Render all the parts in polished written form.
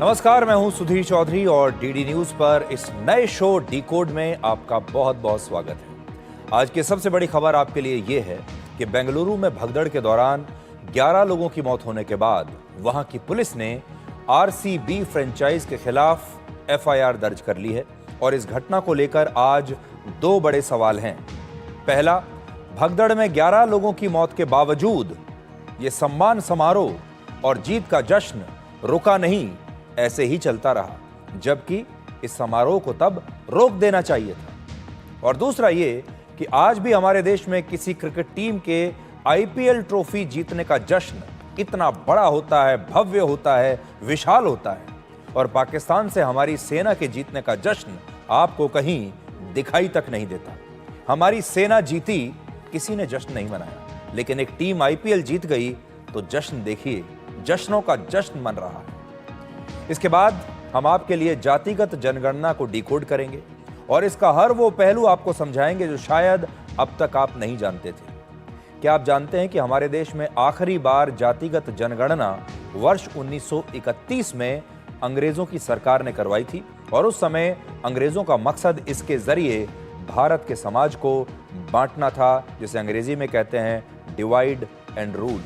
नमस्कार, मैं हूं सुधीर चौधरी और डीडी न्यूज पर इस नए शो डिकोड में आपका बहुत बहुत स्वागत है। आज की सबसे बड़ी खबर आपके लिए यह है कि बेंगलुरु में भगदड़ के दौरान 11 लोगों की मौत होने के बाद वहां की पुलिस ने आरसीबी फ्रेंचाइज के खिलाफ एफआईआर दर्ज कर ली है और इस घटना को लेकर आज दो बड़े सवाल हैं। पहला, भगदड़ में 11 लोगों की मौत के बावजूद ये सम्मान समारोह और जीत का जश्न रुका नहीं, ऐसे ही चलता रहा, जबकि इस समारोह को तब रोक देना चाहिए था। और दूसरा ये कि आज भी हमारे देश में किसी क्रिकेट टीम के आईपीएल ट्रॉफी जीतने का जश्न इतना बड़ा होता है, भव्य होता है, विशाल होता है, और पाकिस्तान से हमारी सेना के जीतने का जश्न आपको कहीं दिखाई तक नहीं देता। हमारी सेना जीती, किसी ने जश्न नहीं मनाया, लेकिन एक टीम आईपीएल जीत गई तो जश्न देखिए, जश्नों का जश्न मन रहा है। इसके बाद हम आपके लिए जातिगत जनगणना को डिकोड करेंगे और इसका हर वो पहलू आपको समझाएंगे जो शायद अब तक आप नहीं जानते थे। क्या आप जानते हैं कि हमारे देश में आखिरी बार जातिगत जनगणना वर्ष 1931 में अंग्रेजों की सरकार ने करवाई थी और उस समय अंग्रेजों का मकसद इसके जरिए भारत के समाज को बांटना था, जिसे अंग्रेजी में कहते हैं डिवाइड एंड रूल।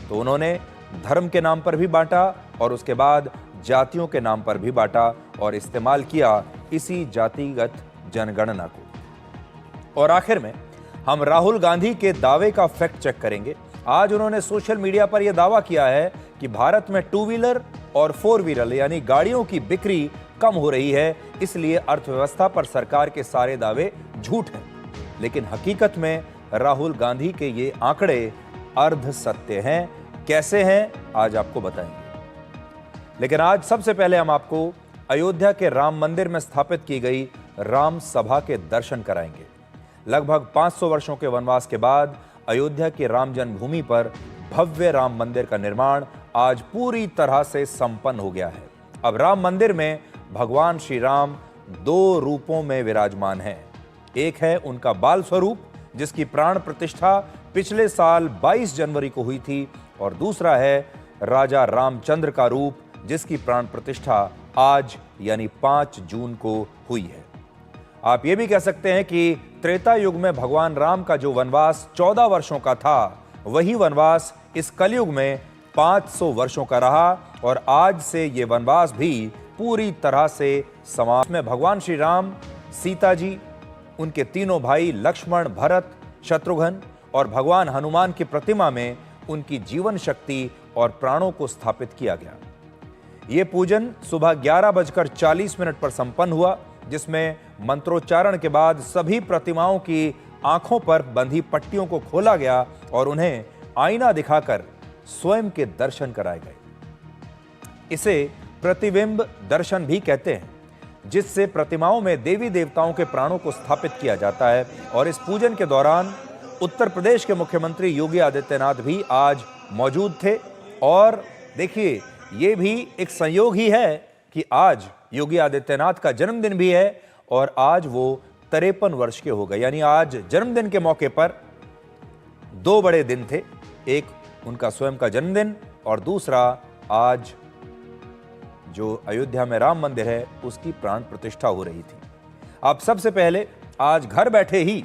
तो उन्होंने धर्म के नाम पर भी बांटा और उसके बाद जातियों के नाम पर भी बांटा और इस्तेमाल किया इसी जातिगत जनगणना को। और आखिर में हम राहुल गांधी के दावे का फैक्ट चेक करेंगे। आज उन्होंने सोशल मीडिया पर यह दावा किया है कि भारत में 2 व्हीलर और 4 व्हीलर यानी गाड़ियों की बिक्री कम हो रही है, इसलिए अर्थव्यवस्था पर सरकार के सारे दावे झूठ हैं। लेकिन हकीकत में राहुल गांधी के ये आंकड़े अर्ध सत्य हैं। कैसे हैं, आज आपको बताएंगे। लेकिन आज सबसे पहले हम आपको अयोध्या के राम मंदिर में स्थापित की गई राम सभा के दर्शन कराएंगे। लगभग 500 वर्षों के वनवास के बाद अयोध्या की राम जन्मभूमि पर भव्य राम मंदिर का निर्माण आज पूरी तरह से संपन्न हो गया है। अब राम मंदिर में भगवान श्री राम 2 रूपों में विराजमान हैं। एक है उनका बाल स्वरूप, जिसकी प्राण प्रतिष्ठा पिछले साल 22 जनवरी को हुई थी, और दूसरा है राजा रामचंद्र का रूप, जिसकी प्राण प्रतिष्ठा आज यानी 5 जून को हुई है। आप ये भी कह सकते हैं कि त्रेता युग में भगवान राम का जो वनवास 14 वर्षों का था, वही वनवास इस कलयुग में 500 वर्षों का रहा, और आज से ये वनवास भी पूरी तरह से समाप्त। में भगवान श्री राम, सीता जी, उनके तीनों भाई लक्ष्मण, भरत, शत्रुघ्न और भगवान हनुमान की प्रतिमा में उनकी जीवन शक्ति और प्राणों को स्थापित किया गया। ये पूजन सुबह 11:40 पर संपन्न हुआ, जिसमें मंत्रोच्चारण के बाद सभी प्रतिमाओं की आंखों पर बंधी पट्टियों को खोला गया और उन्हें आईना दिखाकर स्वयं के दर्शन कराए गए। इसे प्रतिबिंब दर्शन भी कहते हैं, जिससे प्रतिमाओं में देवी देवताओं के प्राणों को स्थापित किया जाता है। और इस पूजन के दौरान उत्तर प्रदेश के मुख्यमंत्री योगी आदित्यनाथ भी आज मौजूद थे। और देखिए, ये भी एक संयोग ही है कि आज योगी आदित्यनाथ का जन्मदिन भी है और आज वो 53 वर्ष के हो गए। यानी आज जन्मदिन के मौके पर 2 बड़े दिन थे, एक उनका स्वयं का जन्मदिन और दूसरा आज जो अयोध्या में राम मंदिर है उसकी प्राण प्रतिष्ठा हो रही थी। आप सबसे पहले आज घर बैठे ही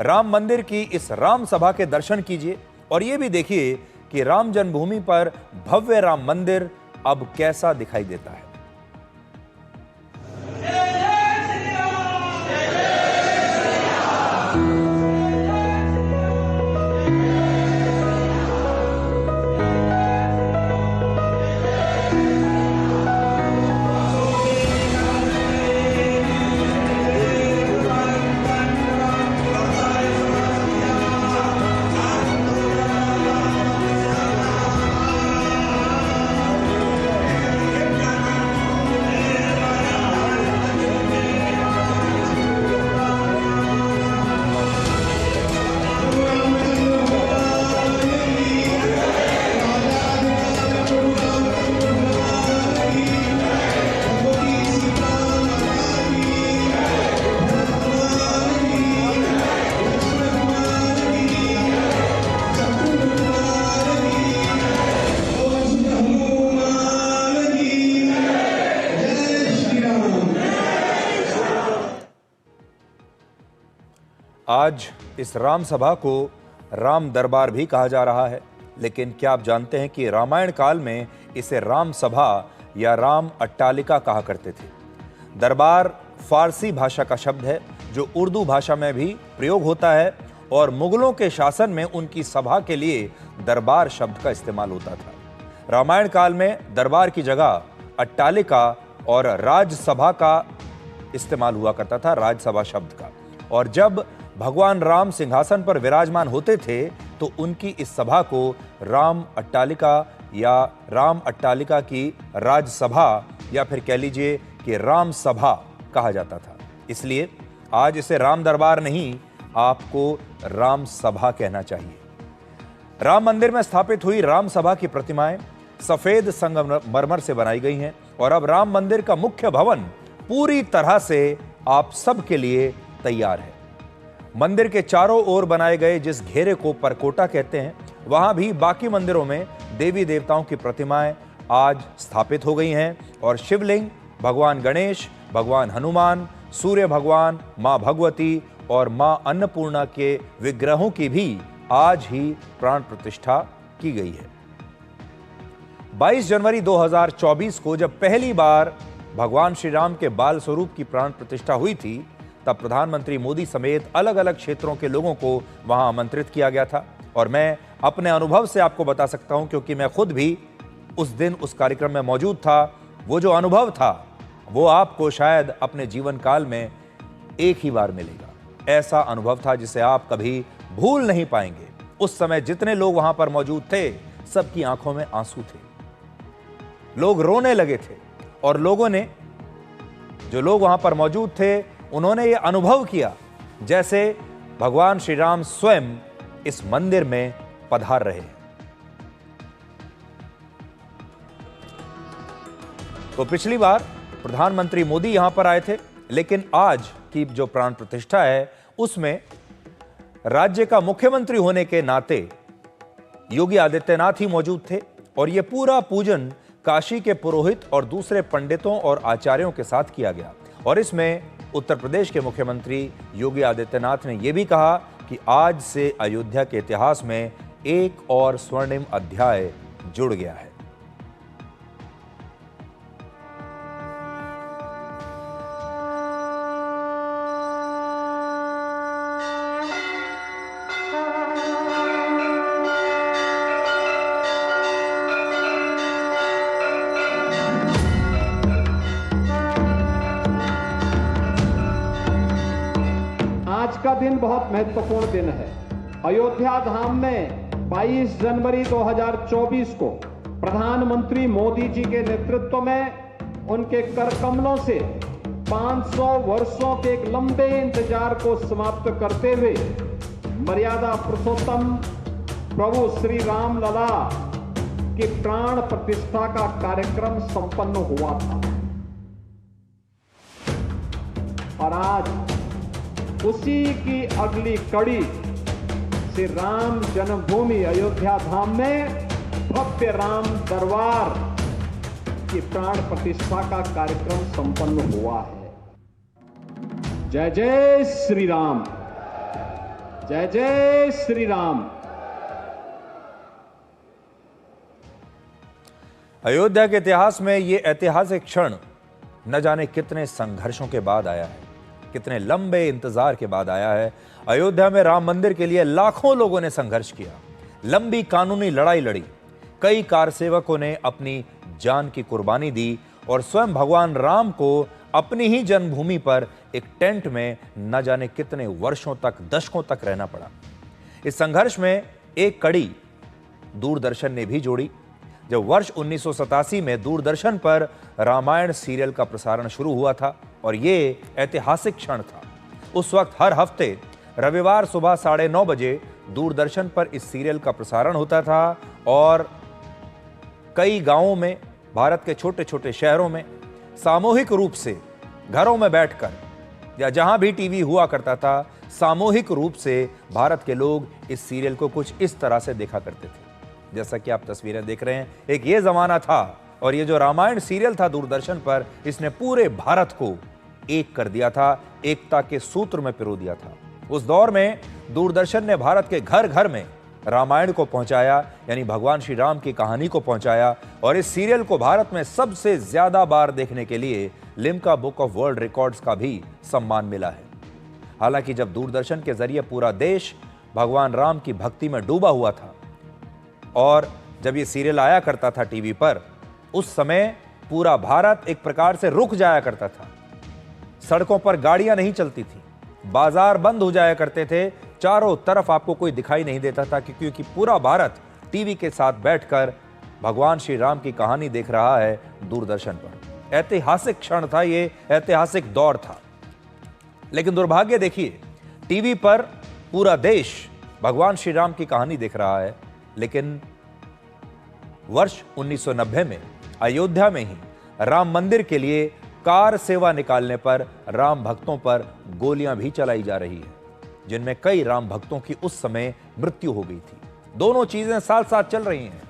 राम मंदिर की इस राम सभा के दर्शन कीजिए और ये भी देखिए कि राम जन्मभूमि पर भव्य राम मंदिर अब कैसा दिखाई देता है। आज इस राम सभा को राम दरबार भी कहा जा रहा है, लेकिन क्या आप जानते हैं कि रामायण काल में इसे राम सभा या राम अट्टालिका कहा करते थे। दरबार फारसी भाषा का शब्द है जो उर्दू भाषा में भी प्रयोग होता है और मुगलों के शासन में उनकी सभा के लिए दरबार शब्द का इस्तेमाल होता था। रामायण काल में दरबार की जगह अट्टालिका और राजसभा का इस्तेमाल हुआ करता था, राजसभा शब्द का। और जब भगवान राम सिंहासन पर विराजमान होते थे तो उनकी इस सभा को राम अट्टालिका या राम अट्टालिका की राजसभा या फिर कह लीजिए कि राम सभा कहा जाता था। इसलिए आज इसे राम दरबार नहीं, आपको राम सभा कहना चाहिए। राम मंदिर में स्थापित हुई राम सभा की प्रतिमाएं सफेद संगमरमर से बनाई गई हैं और अब राम मंदिर का मुख्य भवन पूरी तरह से आप सबके लिए तैयार है। मंदिर के चारों ओर बनाए गए जिस घेरे को परकोटा कहते हैं, वहां भी बाकी मंदिरों में देवी देवताओं की प्रतिमाएं आज स्थापित हो गई हैं और शिवलिंग, भगवान गणेश, भगवान हनुमान, सूर्य भगवान, मां भगवती और मां अन्नपूर्णा के विग्रहों की भी आज ही प्राण प्रतिष्ठा की गई है। 22 जनवरी 2024 को जब पहली बार भगवान श्री राम के बाल स्वरूप की प्राण प्रतिष्ठा हुई थी, तब प्रधानमंत्री मोदी समेत अलग अलग क्षेत्रों के लोगों को वहां आमंत्रित किया गया था। और मैं अपने अनुभव से आपको बता सकता हूं, क्योंकि मैं खुद भी उस दिन उस कार्यक्रम में मौजूद था। वो जो अनुभव था वो आपको शायद अपने जीवन काल में एक ही बार मिलेगा। ऐसा अनुभव था जिसे आप कभी भूल नहीं पाएंगे। उस समय जितने लोग वहां पर मौजूद थे, सबकी आंखों में आंसू थे, लोग रोने लगे थे और जो लोग वहां पर मौजूद थे, उन्होंने ये अनुभव किया जैसे भगवान श्री राम स्वयं इस मंदिर में पधार रहे हैं। तो पिछली बार प्रधानमंत्री मोदी यहां पर आए थे, लेकिन आज की जो प्राण प्रतिष्ठा है उसमें राज्य का मुख्यमंत्री होने के नाते योगी आदित्यनाथ ही मौजूद थे और यह पूरा पूजन काशी के पुरोहित और दूसरे पंडितों और आचार्यों के साथ किया गया। और इसमें उत्तर प्रदेश के मुख्यमंत्री योगी आदित्यनाथ ने यह भी कहा कि आज से अयोध्या के इतिहास में एक और स्वर्णिम अध्याय जुड़ गया है। आज का दिन बहुत महत्वपूर्ण दिन है। अयोध्या धाम में 22 जनवरी 2024 को प्रधानमंत्री मोदी जी के नेतृत्व में उनके कर कमलों से 500 वर्षों के एक लंबे इंतजार को समाप्त करते हुए मर्यादा पुरुषोत्तम प्रभु श्री राम लला की प्राण प्रतिष्ठा का कार्यक्रम संपन्न हुआ था। और आज उसी की अगली कड़ी श्री राम जन्मभूमि अयोध्या धाम में भव्य राम दरबार की प्राण प्रतिष्ठा का कार्यक्रम संपन्न हुआ है। जय जय श्री राम, जय जय श्री राम। अयोध्या के इतिहास में यह ऐतिहासिक क्षण न जाने कितने संघर्षों के बाद आया है, कितने लंबे इंतजार के बाद आया है। अयोध्या में राम मंदिर के लिए लाखों लोगों ने संघर्ष किया, लंबी कानूनी लड़ाई लड़ी, कई कारसेवकों ने अपनी जान की कुर्बानी दी और स्वयं भगवान राम को अपनी ही जन्मभूमि पर एक टेंट में न जाने कितने वर्षों तक, दशकों तक रहना पड़ा। इस संघर्ष में एक कड़ी दूरदर्शन ने भी जोड़ी। जब वर्ष 1987 में दूरदर्शन पर रामायण सीरियल का प्रसारण शुरू हुआ था और ये ऐतिहासिक क्षण था। उस वक्त हर हफ्ते रविवार सुबह 9:30 बजे दूरदर्शन पर इस सीरियल का प्रसारण होता था और कई गांवों में, भारत के छोटे छोटे शहरों में सामूहिक रूप से घरों में बैठकर या जहां भी टीवी हुआ करता था, सामूहिक रूप से भारत के लोग इस सीरियल को कुछ इस तरह से देखा करते थे जैसा कि आप तस्वीरें देख रहे हैं। एक ये जमाना था और ये जो रामायण सीरियल था दूरदर्शन पर, इसने पूरे भारत को एक कर दिया था, एकता के सूत्र में पिरो दिया था। उस दौर में दूरदर्शन ने भारत के घर घर में रामायण को पहुंचाया, यानी भगवान श्री राम की कहानी को पहुंचाया, और इस सीरियल को भारत में सबसे ज्यादा बार देखने के लिए Limca book of world records का भी सम्मान मिला है। हालांकि जब दूरदर्शन के जरिए पूरा देश भगवान राम की भक्ति में डूबा हुआ था और जब ये सीरियल आया करता था टीवी पर, उस समय पूरा भारत एक प्रकार से रुक जाया करता था। सड़कों पर गाड़ियां नहीं चलती थी, बाजार बंद हो जाया करते थे, चारों तरफ आपको कोई दिखाई नहीं देता था, क्योंकि पूरा भारत टीवी के साथ बैठकर भगवान श्री राम की कहानी देख रहा है दूरदर्शन पर। ऐतिहासिक क्षण था ये, ऐतिहासिक दौर था। लेकिन दुर्भाग्य देखिए, टीवी पर पूरा देश भगवान श्री राम की कहानी देख रहा है, लेकिन वर्ष 1990 में अयोध्या में ही राम मंदिर के लिए कार सेवा निकालने पर राम भक्तों पर गोलियां भी चलाई जा रही है, जिनमें कई राम भक्तों की उस समय मृत्यु हो गई थी। दोनों चीजें साथ साथ चल रही हैं।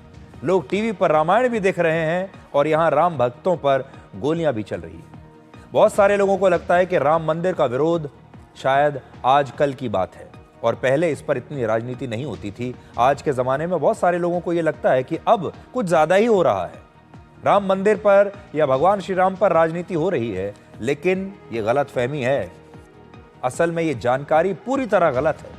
लोग टीवी पर रामायण भी देख रहे हैं और यहां राम भक्तों पर गोलियां भी चल रही हैं। बहुत सारे लोगों को लगता है कि राम मंदिर का विरोध शायद आजकल की बात है और पहले इस पर इतनी राजनीति नहीं होती थी। आज के जमाने में बहुत सारे लोगों को यह लगता है कि अब कुछ ज्यादा ही हो रहा है, राम मंदिर पर या भगवान श्री राम पर राजनीति हो रही है। लेकिन यह गलतफहमी है। असल में यह जानकारी पूरी तरह गलत है।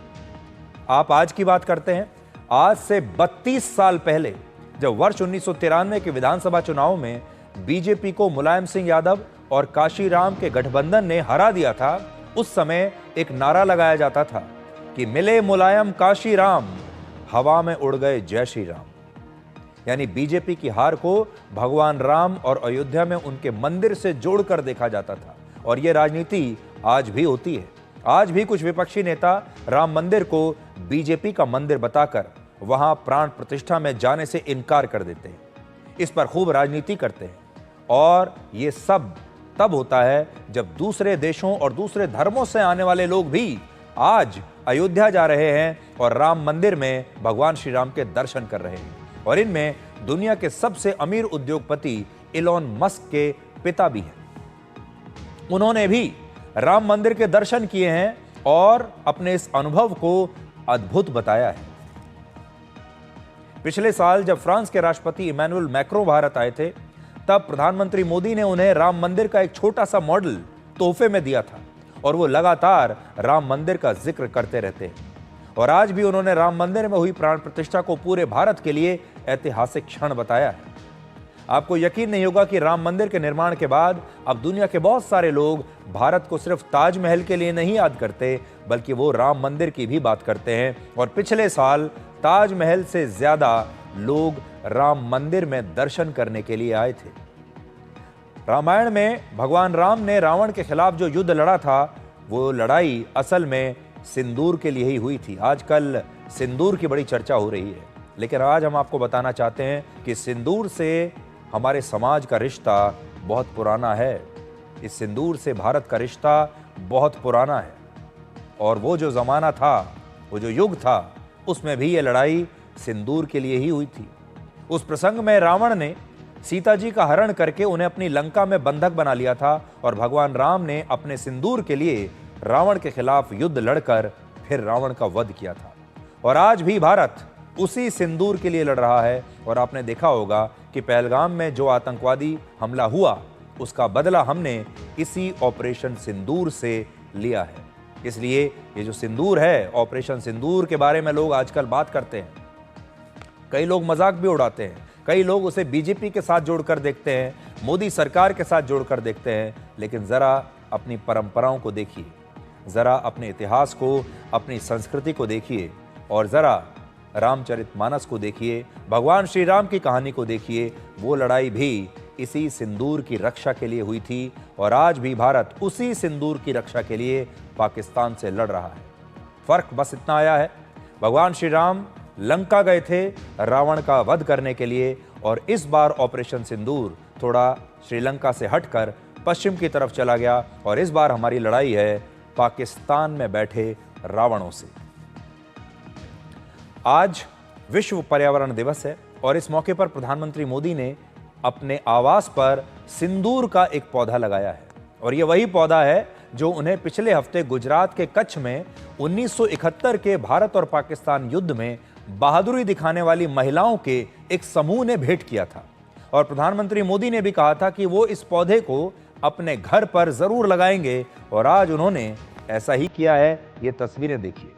आप आज की बात करते हैं, आज से 32 साल पहले जब वर्ष 1993 के विधानसभा चुनाव में बीजेपी को मुलायम सिंह यादव और काशीराम के गठबंधन ने हरा दिया था, उस समय एक नारा लगाया जाता था कि मिले मुलायम काशीराम, हवा में उड़ गए जय श्री राम। यानी बीजेपी की हार को भगवान राम और अयोध्या में उनके मंदिर से जोड़कर देखा जाता था। और यह राजनीति आज भी होती है। आज भी कुछ विपक्षी नेता राम मंदिर को बीजेपी का मंदिर बताकर वहां प्राण प्रतिष्ठा में जाने से इनकार कर देते हैं, इस पर खूब राजनीति करते हैं। और ये सब तब होता है जब दूसरे देशों और दूसरे धर्मों से आने वाले लोग भी आज अयोध्या जा रहे हैं और राम मंदिर में भगवान श्री राम के दर्शन कर रहे हैं। और इनमें दुनिया के सबसे अमीर उद्योगपति इलॉन मस्क के पिता भी हैं। उन्होंने भी राम मंदिर के दर्शन किए हैं और अपने इस अनुभव को अद्भुत बताया है। पिछले साल जब फ्रांस के राष्ट्रपति इमैनुअल मैक्रों भारत आए थे, तब प्रधानमंत्री मोदी ने उन्हें राम मंदिर का एक छोटा सा मॉडल तोहफे में दिया था और वो लगातार राम मंदिर का जिक्र करते रहते हैं। और आज भी उन्होंने राम मंदिर में हुई प्राण प्रतिष्ठा को पूरे भारत के लिए ऐतिहासिक क्षण बताया है। आपको यकीन नहीं होगा कि राम मंदिर के निर्माण के बाद अब दुनिया के बहुत सारे लोग भारत को सिर्फ ताजमहल के लिए नहीं याद करते, बल्कि वो राम मंदिर की भी बात करते हैं। और पिछले साल ताजमहल से ज्यादा लोग राम मंदिर में दर्शन करने के लिए आए थे। रामायण में भगवान राम ने रावण के खिलाफ जो युद्ध लड़ा था, वो लड़ाई असल में सिंदूर के लिए ही हुई थी। आजकल सिंदूर की बड़ी चर्चा हो रही है, लेकिन आज हम आपको बताना चाहते हैं कि सिंदूर से हमारे समाज का रिश्ता बहुत पुराना है। इस सिंदूर से भारत का रिश्ता बहुत पुराना है। और वो जो ज़माना था, वो जो युग था, उसमें भी ये लड़ाई सिंदूर के लिए ही हुई थी। उस प्रसंग में रावण ने सीता जी का हरण करके उन्हें अपनी लंका में बंधक बना लिया था और भगवान राम ने अपने सिंदूर के लिए रावण के खिलाफ युद्ध लड़कर फिर रावण का वध किया था। और आज भी भारत उसी सिंदूर के लिए लड़ रहा है। और आपने देखा होगा कि पहलगाम में जो आतंकवादी हमला हुआ, उसका बदला हमने इसी ऑपरेशन सिंदूर से लिया है। इसलिए ये जो सिंदूर है, ऑपरेशन सिंदूर के बारे में लोग आजकल बात करते हैं। कई लोग मजाक भी उड़ाते हैं, कई लोग उसे बीजेपी के साथ जोड़कर देखते हैं, मोदी सरकार के साथ जोड़कर देखते हैं। लेकिन जरा अपनी परंपराओं को देखिए, जरा अपने इतिहास को, अपनी संस्कृति को देखिए और जरा रामचरितमानस को देखिए, भगवान श्री राम की कहानी को देखिए। वो लड़ाई भी इसी सिंदूर की रक्षा के लिए हुई थी और आज भी भारत उसी सिंदूर की रक्षा के लिए पाकिस्तान से लड़ रहा है। फर्क बस इतना आया है, भगवान श्री राम लंका गए थे रावण का वध करने के लिए और इस बार ऑपरेशन सिंदूर थोड़ा श्रीलंका से हटकर पश्चिम की तरफ चला गया और इस बार हमारी लड़ाई है पाकिस्तान में बैठे रावणों से। आज विश्व पर्यावरण दिवस है और इस मौके पर प्रधानमंत्री मोदी ने अपने आवास पर सिंदूर का एक पौधा लगाया है। और ये वही पौधा है जो उन्हें पिछले हफ्ते गुजरात के कच्छ में 1971 के भारत और पाकिस्तान युद्ध में बहादुरी दिखाने वाली महिलाओं के एक समूह ने भेंट किया था। और प्रधानमंत्री मोदी ने भी कहा था कि वो इस पौधे को अपने घर पर जरूर लगाएंगे, और आज उन्होंने ऐसा ही किया है। ये तस्वीरें देखिए।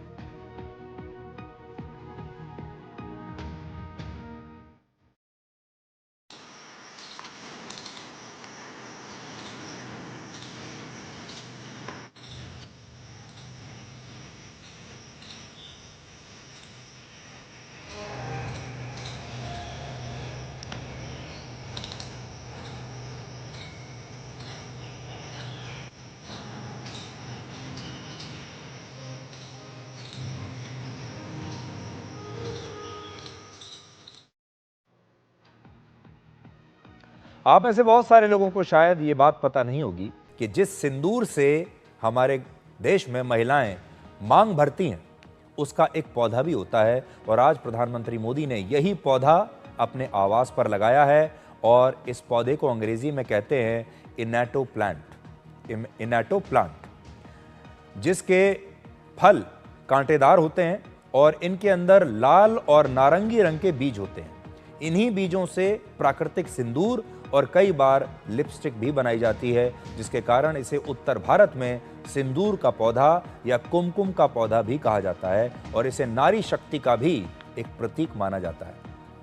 आप में से बहुत सारे लोगों को शायद ये बात पता नहीं होगी कि जिस सिंदूर से हमारे देश में महिलाएं मांग भरती हैं, उसका एक पौधा भी होता है। और आज प्रधानमंत्री मोदी ने यही पौधा अपने आवास पर लगाया है, और इस पौधे को अंग्रेजी में कहते हैं इनेटो प्लांट, जिसके फल कांटेदार होते हैं और इनके अंदर लाल और नारंगी रंग के बीज होते हैं। इन्हीं बीजों से प्राकृतिक सिंदूर और कई बार लिपस्टिक भी बनाई जाती है, जिसके कारण इसे उत्तर भारत में सिंदूर का पौधा या कुमकुम का पौधा भी कहा जाता है, और इसे नारी शक्ति का भी एक प्रतीक माना जाता है।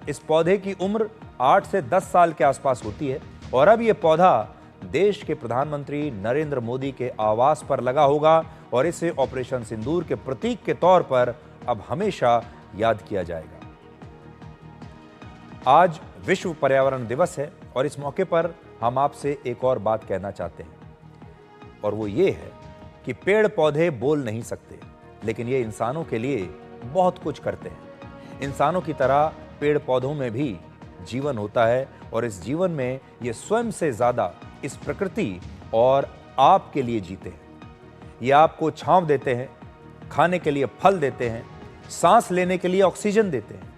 इस पौधे की उम्र 8 से 10 साल के आसपास होती है, और अब ये पौधा देश के प्रधानमंत्री नरेंद्र मोदी के आवास पर लगा होगा, और इसे ऑपरेशन सिंदूर के प्रतीक के तौर पर अब हमेशा याद किया जाएगा। आज विश्व पर्यावरण दिवस है, और इस मौके पर हम आपसे एक और बात कहना चाहते हैं, और वो ये है कि पेड़ पौधे बोल नहीं सकते, लेकिन ये इंसानों के लिए बहुत कुछ करते हैं। इंसानों की तरह पेड़ पौधों में भी जीवन होता है, और इस जीवन में ये स्वयं से ज्यादा इस प्रकृति और आपके लिए जीते हैं। ये आपको छांव देते हैं, खाने के लिए फल देते हैं, सांस लेने के लिए ऑक्सीजन देते हैं।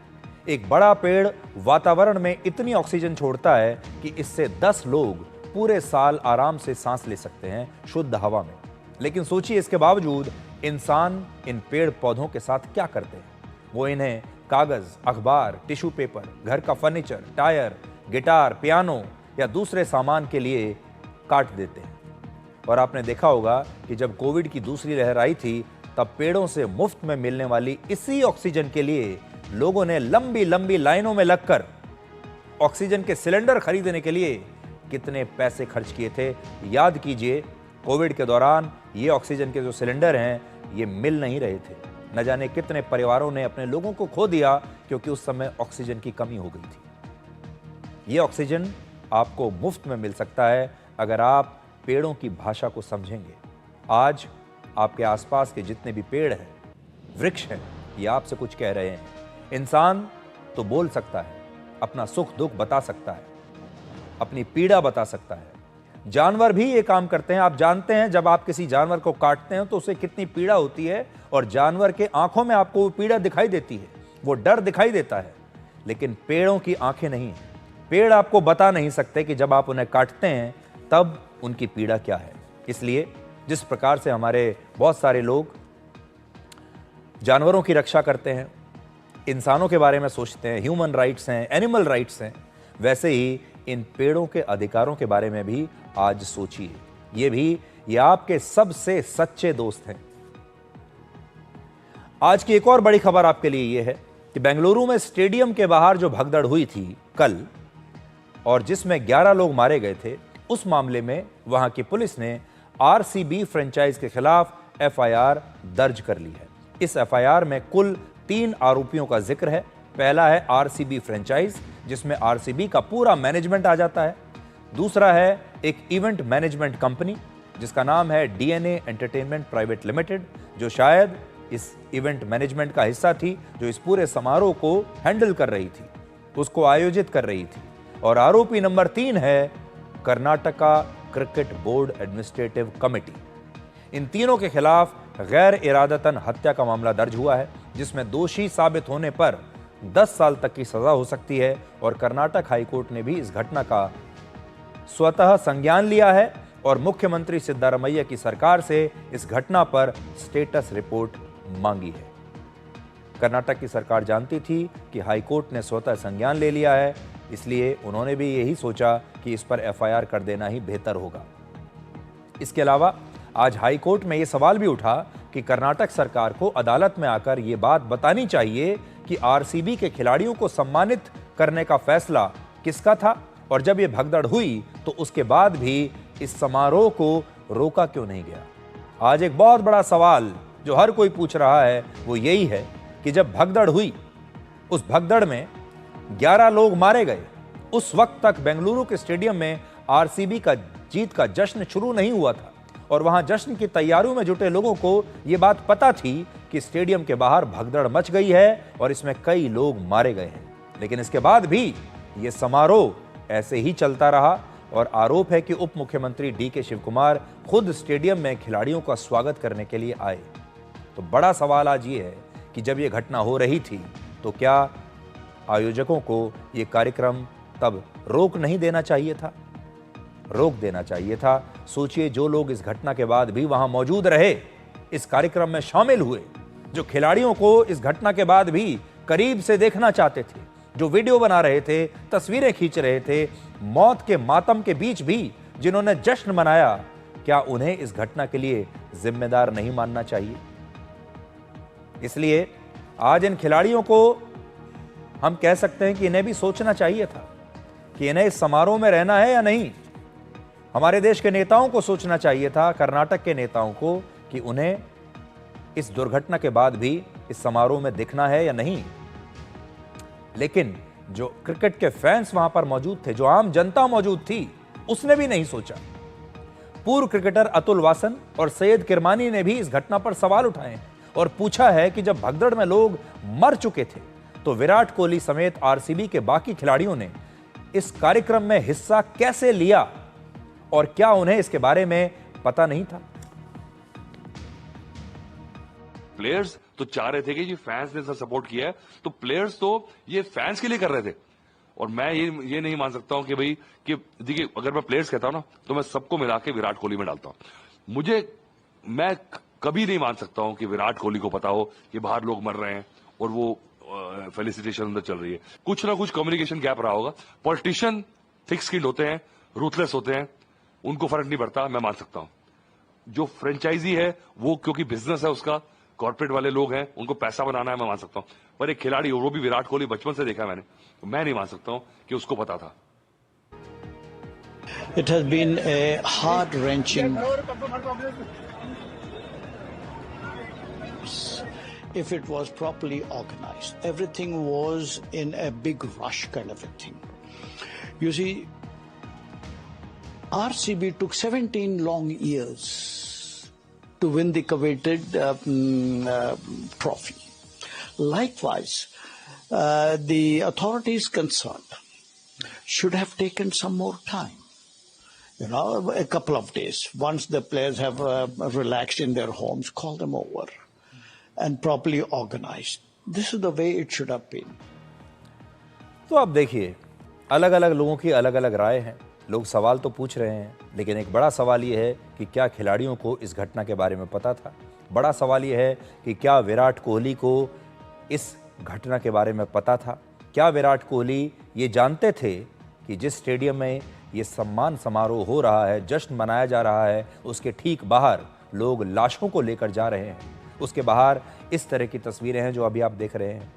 एक बड़ा पेड़ वातावरण में इतनी ऑक्सीजन छोड़ता है कि इससे 10 लोग पूरे साल आराम से सांस ले सकते हैं शुद्ध हवा में। लेकिन सोचिए, इसके बावजूद इंसान इन पेड़ पौधों के साथ क्या करते हैं। वो इन्हें कागज, अखबार, टिश्यू पेपर, घर का फर्नीचर, टायर, गिटार, पियानो या दूसरे सामान के लिए काट देते हैं। और आपने देखा होगा कि जब कोविड की दूसरी लहर आई थी, तब पेड़ों से मुफ्त में मिलने वाली इसी ऑक्सीजन के लिए लोगों ने लंबी लंबी लाइनों में लगकर ऑक्सीजन के सिलेंडर खरीदने के लिए कितने पैसे खर्च किए थे। याद कीजिए, कोविड के दौरान ये ऑक्सीजन के जो सिलेंडर हैं, ये मिल नहीं रहे थे। न जाने कितने परिवारों ने अपने लोगों को खो दिया, क्योंकि उस समय ऑक्सीजन की कमी हो गई थी। ये ऑक्सीजन आपको मुफ्त में मिल सकता है अगर आप पेड़ों की भाषा को समझेंगे। आज आपके आसपास के जितने भी पेड़ हैं, वृक्ष हैं, ये आपसे कुछ कह रहे हैं। इंसान तो बोल सकता है, अपना सुख दुख बता सकता है, अपनी पीड़ा बता सकता है। जानवर भी ये काम करते हैं। आप जानते हैं, जब आप किसी जानवर को काटते हैं तो उसे कितनी पीड़ा होती है, और जानवर के आंखों में आपको वो पीड़ा दिखाई देती है, वो डर दिखाई देता है। लेकिन पेड़ों की आंखें नहीं हैं। पेड़ आपको बता नहीं सकते कि जब आप उन्हें काटते हैं तब उनकी पीड़ा क्या है। इसलिए जिस प्रकार से हमारे बहुत सारे लोग जानवरों की रक्षा करते हैं, इंसानों के बारे में सोचते हैं, ह्यूमन राइट्स हैं, एनिमल राइट्स हैं, वैसे ही इन पेड़ों के अधिकारों के बारे में भी आज सोचिए। ये आपके सबसे सच्चे दोस्त हैं। आज की एक और बड़ी खबर आपके लिए यह है कि बेंगलुरु में स्टेडियम के बाहर जो भगदड़ हुई थी कल, और जिसमें 11 लोग मारे गए थे, उस मामले में वहां की पुलिस ने आरसीबी फ्रेंचाइज के खिलाफ एफआईआर दर्ज कर ली है। इस एफआईआर में कुल 3 आरोपियों का जिक्र है। पहला है आरसीबी फ्रेंचाइज, जिसमें आरसीबी का पूरा मैनेजमेंट आ जाता है। दूसरा है एक इवेंट मैनेजमेंट कंपनी जिसका नाम है डीएनए एंटरटेनमेंट प्राइवेट लिमिटेड, जो शायद इस इवेंट मैनेजमेंट का हिस्सा थी, जो इस पूरे समारोह को हैंडल कर रही थी, उसको आयोजित कर रही थी। और आरोपी नंबर 3 है Karnataka cricket board administrative committee. इन तीनों के खिलाफ गैर इरादतन हत्या का मामला दर्ज हुआ है, जिसमें दोषी साबित होने पर 10 साल तक की सजा हो सकती है। और कर्नाटक हाईकोर्ट ने भी इस घटना का स्वतः संज्ञान लिया है और मुख्यमंत्री सिद्धारमैया की सरकार से इस घटना पर स्टेटस रिपोर्ट मांगी है। कर्नाटक की सरकार जानती थी कि हाईकोर्ट ने स्वतः संज्ञान ले लिया है, इसलिए उन्होंने भी यही सोचा कि इस पर एफआईआर कर देना ही बेहतर होगा। इसके अलावा आज हाईकोर्ट में यह सवाल भी उठा कि कर्नाटक सरकार को अदालत में आकर यह बात बतानी चाहिए कि आरसीबी के खिलाड़ियों को सम्मानित करने का फैसला किसका था, और जब यह भगदड़ हुई तो उसके बाद भी इस समारोह को रोका क्यों नहीं गया। आज एक बहुत बड़ा सवाल जो हर कोई पूछ रहा है वो यही है कि जब भगदड़ हुई, उस भगदड़ में 11 लोग मारे गए, उस वक्त तक बेंगलुरु के स्टेडियम में आरसीबी का जीत का जश्न शुरू नहीं हुआ था और वहां जश्न की तैयारियों में जुटे लोगों को यह बात पता थी कि स्टेडियम के बाहर भगदड़ मच गई है और इसमें कई लोग मारे गए हैं। लेकिन इसके बाद भी यह समारोह ऐसे ही चलता रहा और आरोप है कि उप मुख्यमंत्री डीके शिवकुमार खुद स्टेडियम में खिलाड़ियों का स्वागत करने के लिए आए। तो बड़ा सवाल आज ये है कि जब यह घटना हो रही थी तो क्या आयोजकों को यह कार्यक्रम तब रोक नहीं देना चाहिए था? रोक देना चाहिए था। सोचिए, जो लोग इस घटना के बाद भी वहां मौजूद रहे, इस कार्यक्रम में शामिल हुए, जो खिलाड़ियों को इस घटना के बाद भी करीब से देखना चाहते थे, जो वीडियो बना रहे थे, तस्वीरें खींच रहे थे, मौत के मातम के बीच भी जिन्होंने जश्न मनाया, क्या उन्हें इस घटना के लिए जिम्मेदार नहीं मानना चाहिए? इसलिए आज इन खिलाड़ियों को हम कह सकते हैं कि इन्हें भी सोचना चाहिए था कि इन्हें इस समारोह में रहना है या नहीं। हमारे देश के नेताओं को सोचना चाहिए था, कर्नाटक के नेताओं को, कि उन्हें इस दुर्घटना के बाद भी इस समारोह में दिखना है या नहीं। लेकिन जो क्रिकेट के फैंस वहां पर मौजूद थे, जो आम जनता मौजूद थी, उसने भी नहीं सोचा। पूर्व क्रिकेटर अतुल वासन और सैयद किरमानी ने भी इस घटना पर सवाल उठाए और पूछा है कि जब भगदड़ में लोग मर चुके थे तो विराट कोहली समेत आरसीबी के बाकी खिलाड़ियों ने इस कार्यक्रम में हिस्सा कैसे लिया और क्या उन्हें इसके बारे में पता नहीं था? प्लेयर्स तो चाह रहे थे कि जी फैंस ने सपोर्ट किया है, तो प्लेयर्स तो ये फैंस के लिए कर रहे थे। और मैं ये नहीं मान सकता हूं कि भाई कि देखिए, अगर मैं प्लेयर्स कहता हूं ना तो मैं सबको मिला के विराट कोहली में डालता हूं। मैं कभी नहीं मान सकता हूं कि विराट कोहली को पता हो कि बाहर लोग मर रहे हैं और वो फेलिसिटेशन अंदर चल रही है। कुछ ना कुछ कम्युनिकेशन गैप रहा होगा। पॉलिटिशियन थिक स्किन्ड होते हैं, रूथलेस होते हैं, उनको फर्क नहीं पड़ता, मैं मान सकता हूं। जो फ्रेंचाइजी है वो क्योंकि बिजनेस है उसका, कॉर्पोरेट वाले लोग हैं, उनको पैसा बनाना है, मैं मान सकता हूं। पर एक खिलाड़ी, वो भी विराट कोहली, बचपन से देखा मैंने, तो मैं नहीं मान सकता हूं कि उसको पता था। It has been a heart-wrenching. If it was properly organized, everything was in a big rush kind of a thing. You see, RCB took 17 long years to win the coveted trophy. Likewise, the authorities concerned should have taken some more time. A couple of days. Once the players have relaxed in their homes, call them over and properly organized. This is the way it should have been. तो अब देखिए, अलग अलग लोगों की अलग अलग राय है। लोग सवाल तो पूछ रहे हैं, लेकिन एक बड़ा सवाल यह है कि क्या खिलाड़ियों को इस घटना के बारे में पता था? बड़ा सवाल यह है कि क्या विराट कोहली को इस घटना के बारे में पता था? क्या विराट कोहली ये जानते थे कि जिस स्टेडियम में ये सम्मान समारोह हो रहा है, जश्न मनाया जा रहा है, उसके ठीक बाहर लोग लाशों को लेकर जा रहे हैं? उसके बाहर इस तरह की तस्वीरें हैं जो अभी आप देख रहे हैं।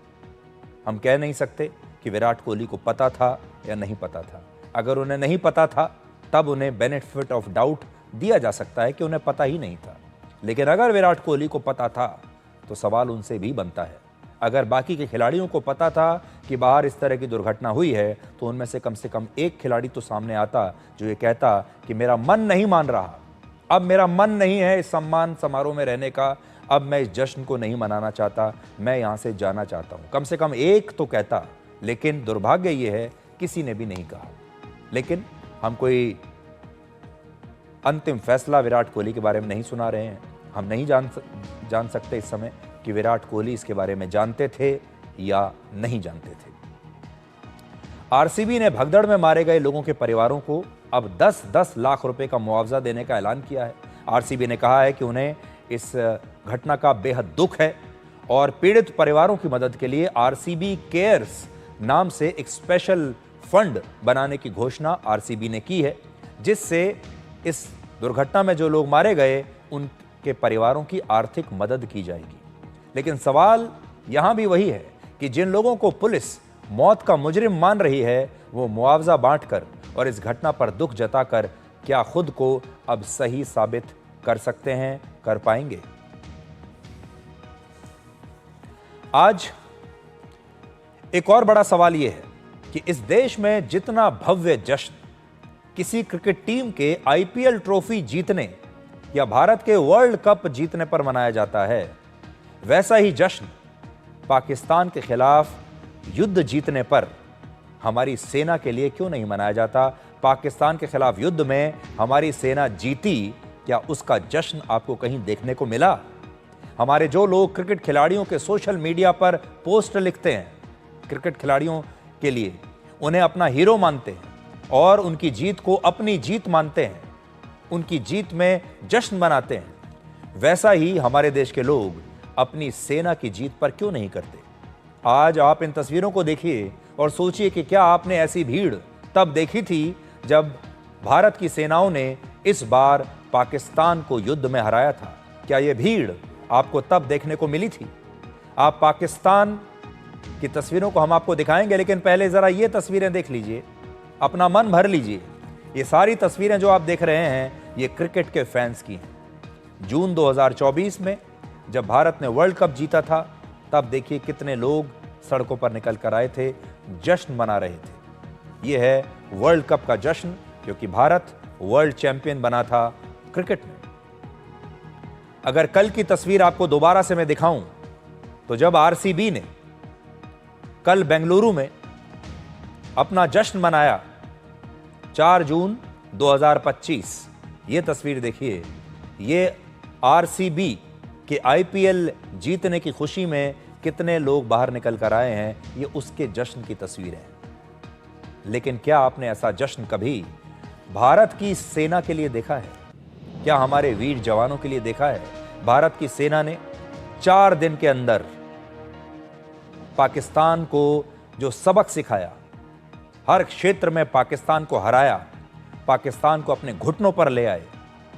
हम कह नहीं सकते कि विराट कोहली को पता था या नहीं पता था। अगर उन्हें नहीं पता था तब उन्हें बेनिफिट ऑफ डाउट दिया जा सकता है कि उन्हें पता ही नहीं था। लेकिन अगर विराट कोहली को पता था तो सवाल उनसे भी बनता है। अगर बाकी के खिलाड़ियों को पता था कि बाहर इस तरह की दुर्घटना हुई है तो उनमें से कम एक खिलाड़ी तो सामने आता जो ये कहता कि मेरा मन नहीं मान रहा, अब मेरा मन नहीं है इस सम्मान समारोह में रहने का, अब मैं इस जश्न को नहीं मनाना चाहता, मैं यहाँ से जाना चाहता हूँ। कम से कम एक तो कहता। लेकिन दुर्भाग्य ये है किसी ने भी नहीं कहा। लेकिन हम कोई अंतिम फैसला विराट कोहली के बारे में नहीं सुना रहे हैं। हम नहीं जान सकते इस समय कि विराट कोहली इसके बारे में जानते थे या नहीं जानते थे। आरसीबी ने भगदड़ में मारे गए लोगों के परिवारों को अब 10-10 लाख रुपए का मुआवजा देने का ऐलान किया है। आरसीबी ने कहा है कि उन्हें इस घटना का बेहद दुख है और पीड़ित परिवारों की मदद के लिए आरसीबी केयर्स नाम से एक स्पेशल फंड बनाने की घोषणा आरसीबी ने की है, जिससे इस दुर्घटना में जो लोग मारे गए उनके परिवारों की आर्थिक मदद की जाएगी। लेकिन सवाल यहां भी वही है कि जिन लोगों को पुलिस मौत का मुजरिम मान रही है, वो मुआवजा बांटकर और इस घटना पर दुख जताकर क्या खुद को अब सही साबित कर सकते हैं, कर पाएंगे? आज एक और बड़ा सवाल यह है कि इस देश में जितना भव्य जश्न किसी क्रिकेट टीम के आईपीएल ट्रॉफी जीतने या भारत के वर्ल्ड कप जीतने पर मनाया जाता है, वैसा ही जश्न पाकिस्तान के खिलाफ युद्ध जीतने पर हमारी सेना के लिए क्यों नहीं मनाया जाता? पाकिस्तान के खिलाफ युद्ध में हमारी सेना जीती, क्या उसका जश्न आपको कहीं देखने को मिला? हमारे जो लोग क्रिकेट खिलाड़ियों के सोशल मीडिया पर पोस्ट लिखते हैं, क्रिकेट खिलाड़ियों के लिए उन्हें अपना हीरो मानते हैं और उनकी जीत को अपनी जीत मानते हैं, उनकी जीत में जश्न मनाते हैं, वैसा ही हमारे देश के लोग अपनी सेना की जीत पर क्यों नहीं करते? आज आप इन तस्वीरों को देखिए और सोचिए कि क्या आपने ऐसी भीड़ तब देखी थी जब भारत की सेनाओं ने इस बार पाकिस्तान को युद्ध में हराया था? क्या यह भीड़ आपको तब देखने को मिली थी? आप पाकिस्तान की तस्वीरों को हम आपको दिखाएंगे, लेकिन पहले जरा ये तस्वीरें देख लीजिए, अपना मन भर लीजिए। ये सारी तस्वीरें जो आप देख रहे हैं, ये क्रिकेट के फैंस की हैं। जून 2024 में जब भारत ने वर्ल्ड कप जीता था, तब देखिए कितने लोग सड़कों पर निकल कर आए थे, जश्न मना रहे थे। यह है वर्ल्ड कप का जश्न, क्योंकि भारत वर्ल्ड चैंपियन बना था क्रिकेट में। अगर कल की तस्वीर आपको दोबारा से मैं दिखाऊं, तो जब आरसीबी ने कल बेंगलुरु में अपना जश्न मनाया 4 जून 2025, ये तस्वीर देखिए। ये आरसीबी के आईपीएल जीतने की खुशी में कितने लोग बाहर निकल कर आए हैं, ये उसके जश्न की तस्वीर है। लेकिन क्या आपने ऐसा जश्न कभी भारत की सेना के लिए देखा है? क्या हमारे वीर जवानों के लिए देखा है? भारत की सेना ने 4 दिन के अंदर पाकिस्तान को जो सबक सिखाया, हर क्षेत्र में पाकिस्तान को हराया, पाकिस्तान को अपने घुटनों पर ले आए,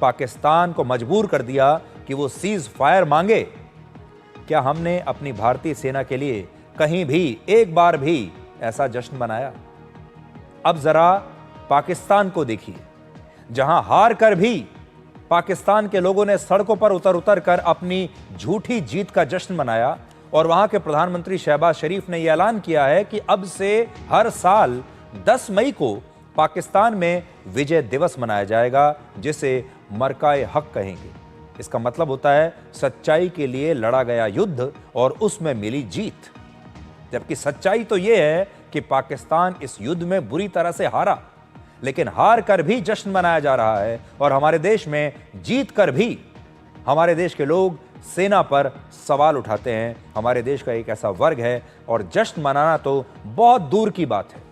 पाकिस्तान को मजबूर कर दिया कि वो सीज फायर मांगे। क्या हमने अपनी भारतीय सेना के लिए कहीं भी एक बार भी ऐसा जश्न मनाया? अब जरा पाकिस्तान को देखिए, जहां हार कर भी पाकिस्तान के लोगों ने सड़कों पर उतर कर अपनी झूठी जीत का जश्न मनाया। और वहां के प्रधानमंत्री शहबाज शरीफ ने यह ऐलान किया है कि अब से हर साल 10 मई को पाकिस्तान में विजय दिवस मनाया जाएगा, जिसे मरकाए हक कहेंगे। इसका मतलब होता है सच्चाई के लिए लड़ा गया युद्ध और उसमें मिली जीत। जबकि सच्चाई तो यह है कि पाकिस्तान इस युद्ध में बुरी तरह से हारा, लेकिन हार कर भी जश्न मनाया जा रहा है और हमारे देश में जीत कर भी हमारे देश के लोग सेना पर सवाल उठाते हैं। हमारे देश का एक ऐसा वर्ग है और जश्न मनाना तो बहुत दूर की बात है।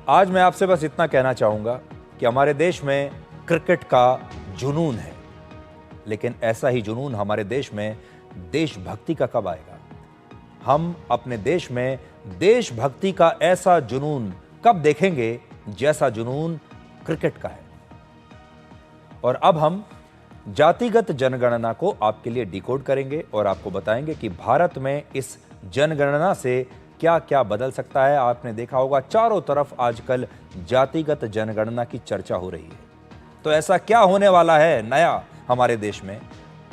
आज मैं आपसे बस इतना कहना चाहूँगा कि हमारे देश में क्रिकेट का जुनून है, लेकिन ऐसा ही जुनून हमारे देश में देशभक्ति का कब आएगा? हम अपने देश में देशभक्ति का ऐसा जुनून कब देखेंगे जैसा जुनून क्रिकेट का है? और अब हम जातिगत जनगणना को आपके लिए डिकोड करेंगे और आपको बताएंगे कि भारत में इस जनगणना से क्या क्या बदल सकता है। आपने देखा होगा चारों तरफ आजकल जातिगत जनगणना की चर्चा हो रही है। तो ऐसा क्या होने वाला है नया हमारे देश में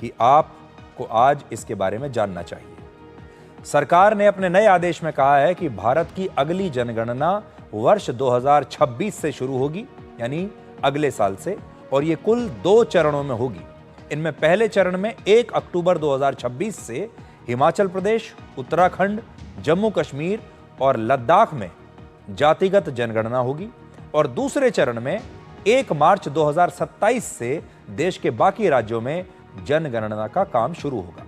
कि आपको आज इसके बारे में जानना चाहिए। सरकार ने अपने नए आदेश में कहा है कि भारत की अगली जनगणना वर्ष 2026 से शुरू होगी, यानी अगले साल से, और ये कुल 2 चरणों में होगी। इनमें पहले चरण में 1 अक्टूबर 2026 से हिमाचल प्रदेश, उत्तराखंड, जम्मू कश्मीर और लद्दाख में जातिगत जनगणना होगी और दूसरे चरण में 1 मार्च 2027 से देश के बाकी राज्यों में जनगणना का काम शुरू होगा।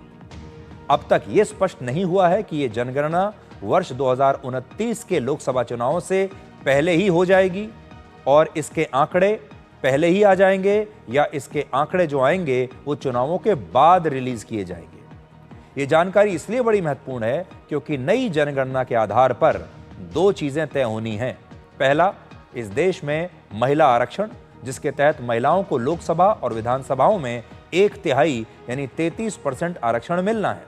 अब तक यह स्पष्ट नहीं हुआ है कि यह जनगणना वर्ष 2029 के लोकसभा चुनावों से पहले ही हो जाएगी और इसके आंकड़े पहले ही आ जाएंगे या इसके आंकड़े जो आएंगे वो चुनावों के बाद रिलीज किए जाएंगे। ये जानकारी इसलिए बड़ी महत्वपूर्ण है क्योंकि नई जनगणना के आधार पर 2 चीजें तय होनी हैं। पहला, इस देश में महिला आरक्षण, जिसके तहत महिलाओं को लोकसभा और विधानसभाओं में 1/3 यानी 33% आरक्षण मिलना है।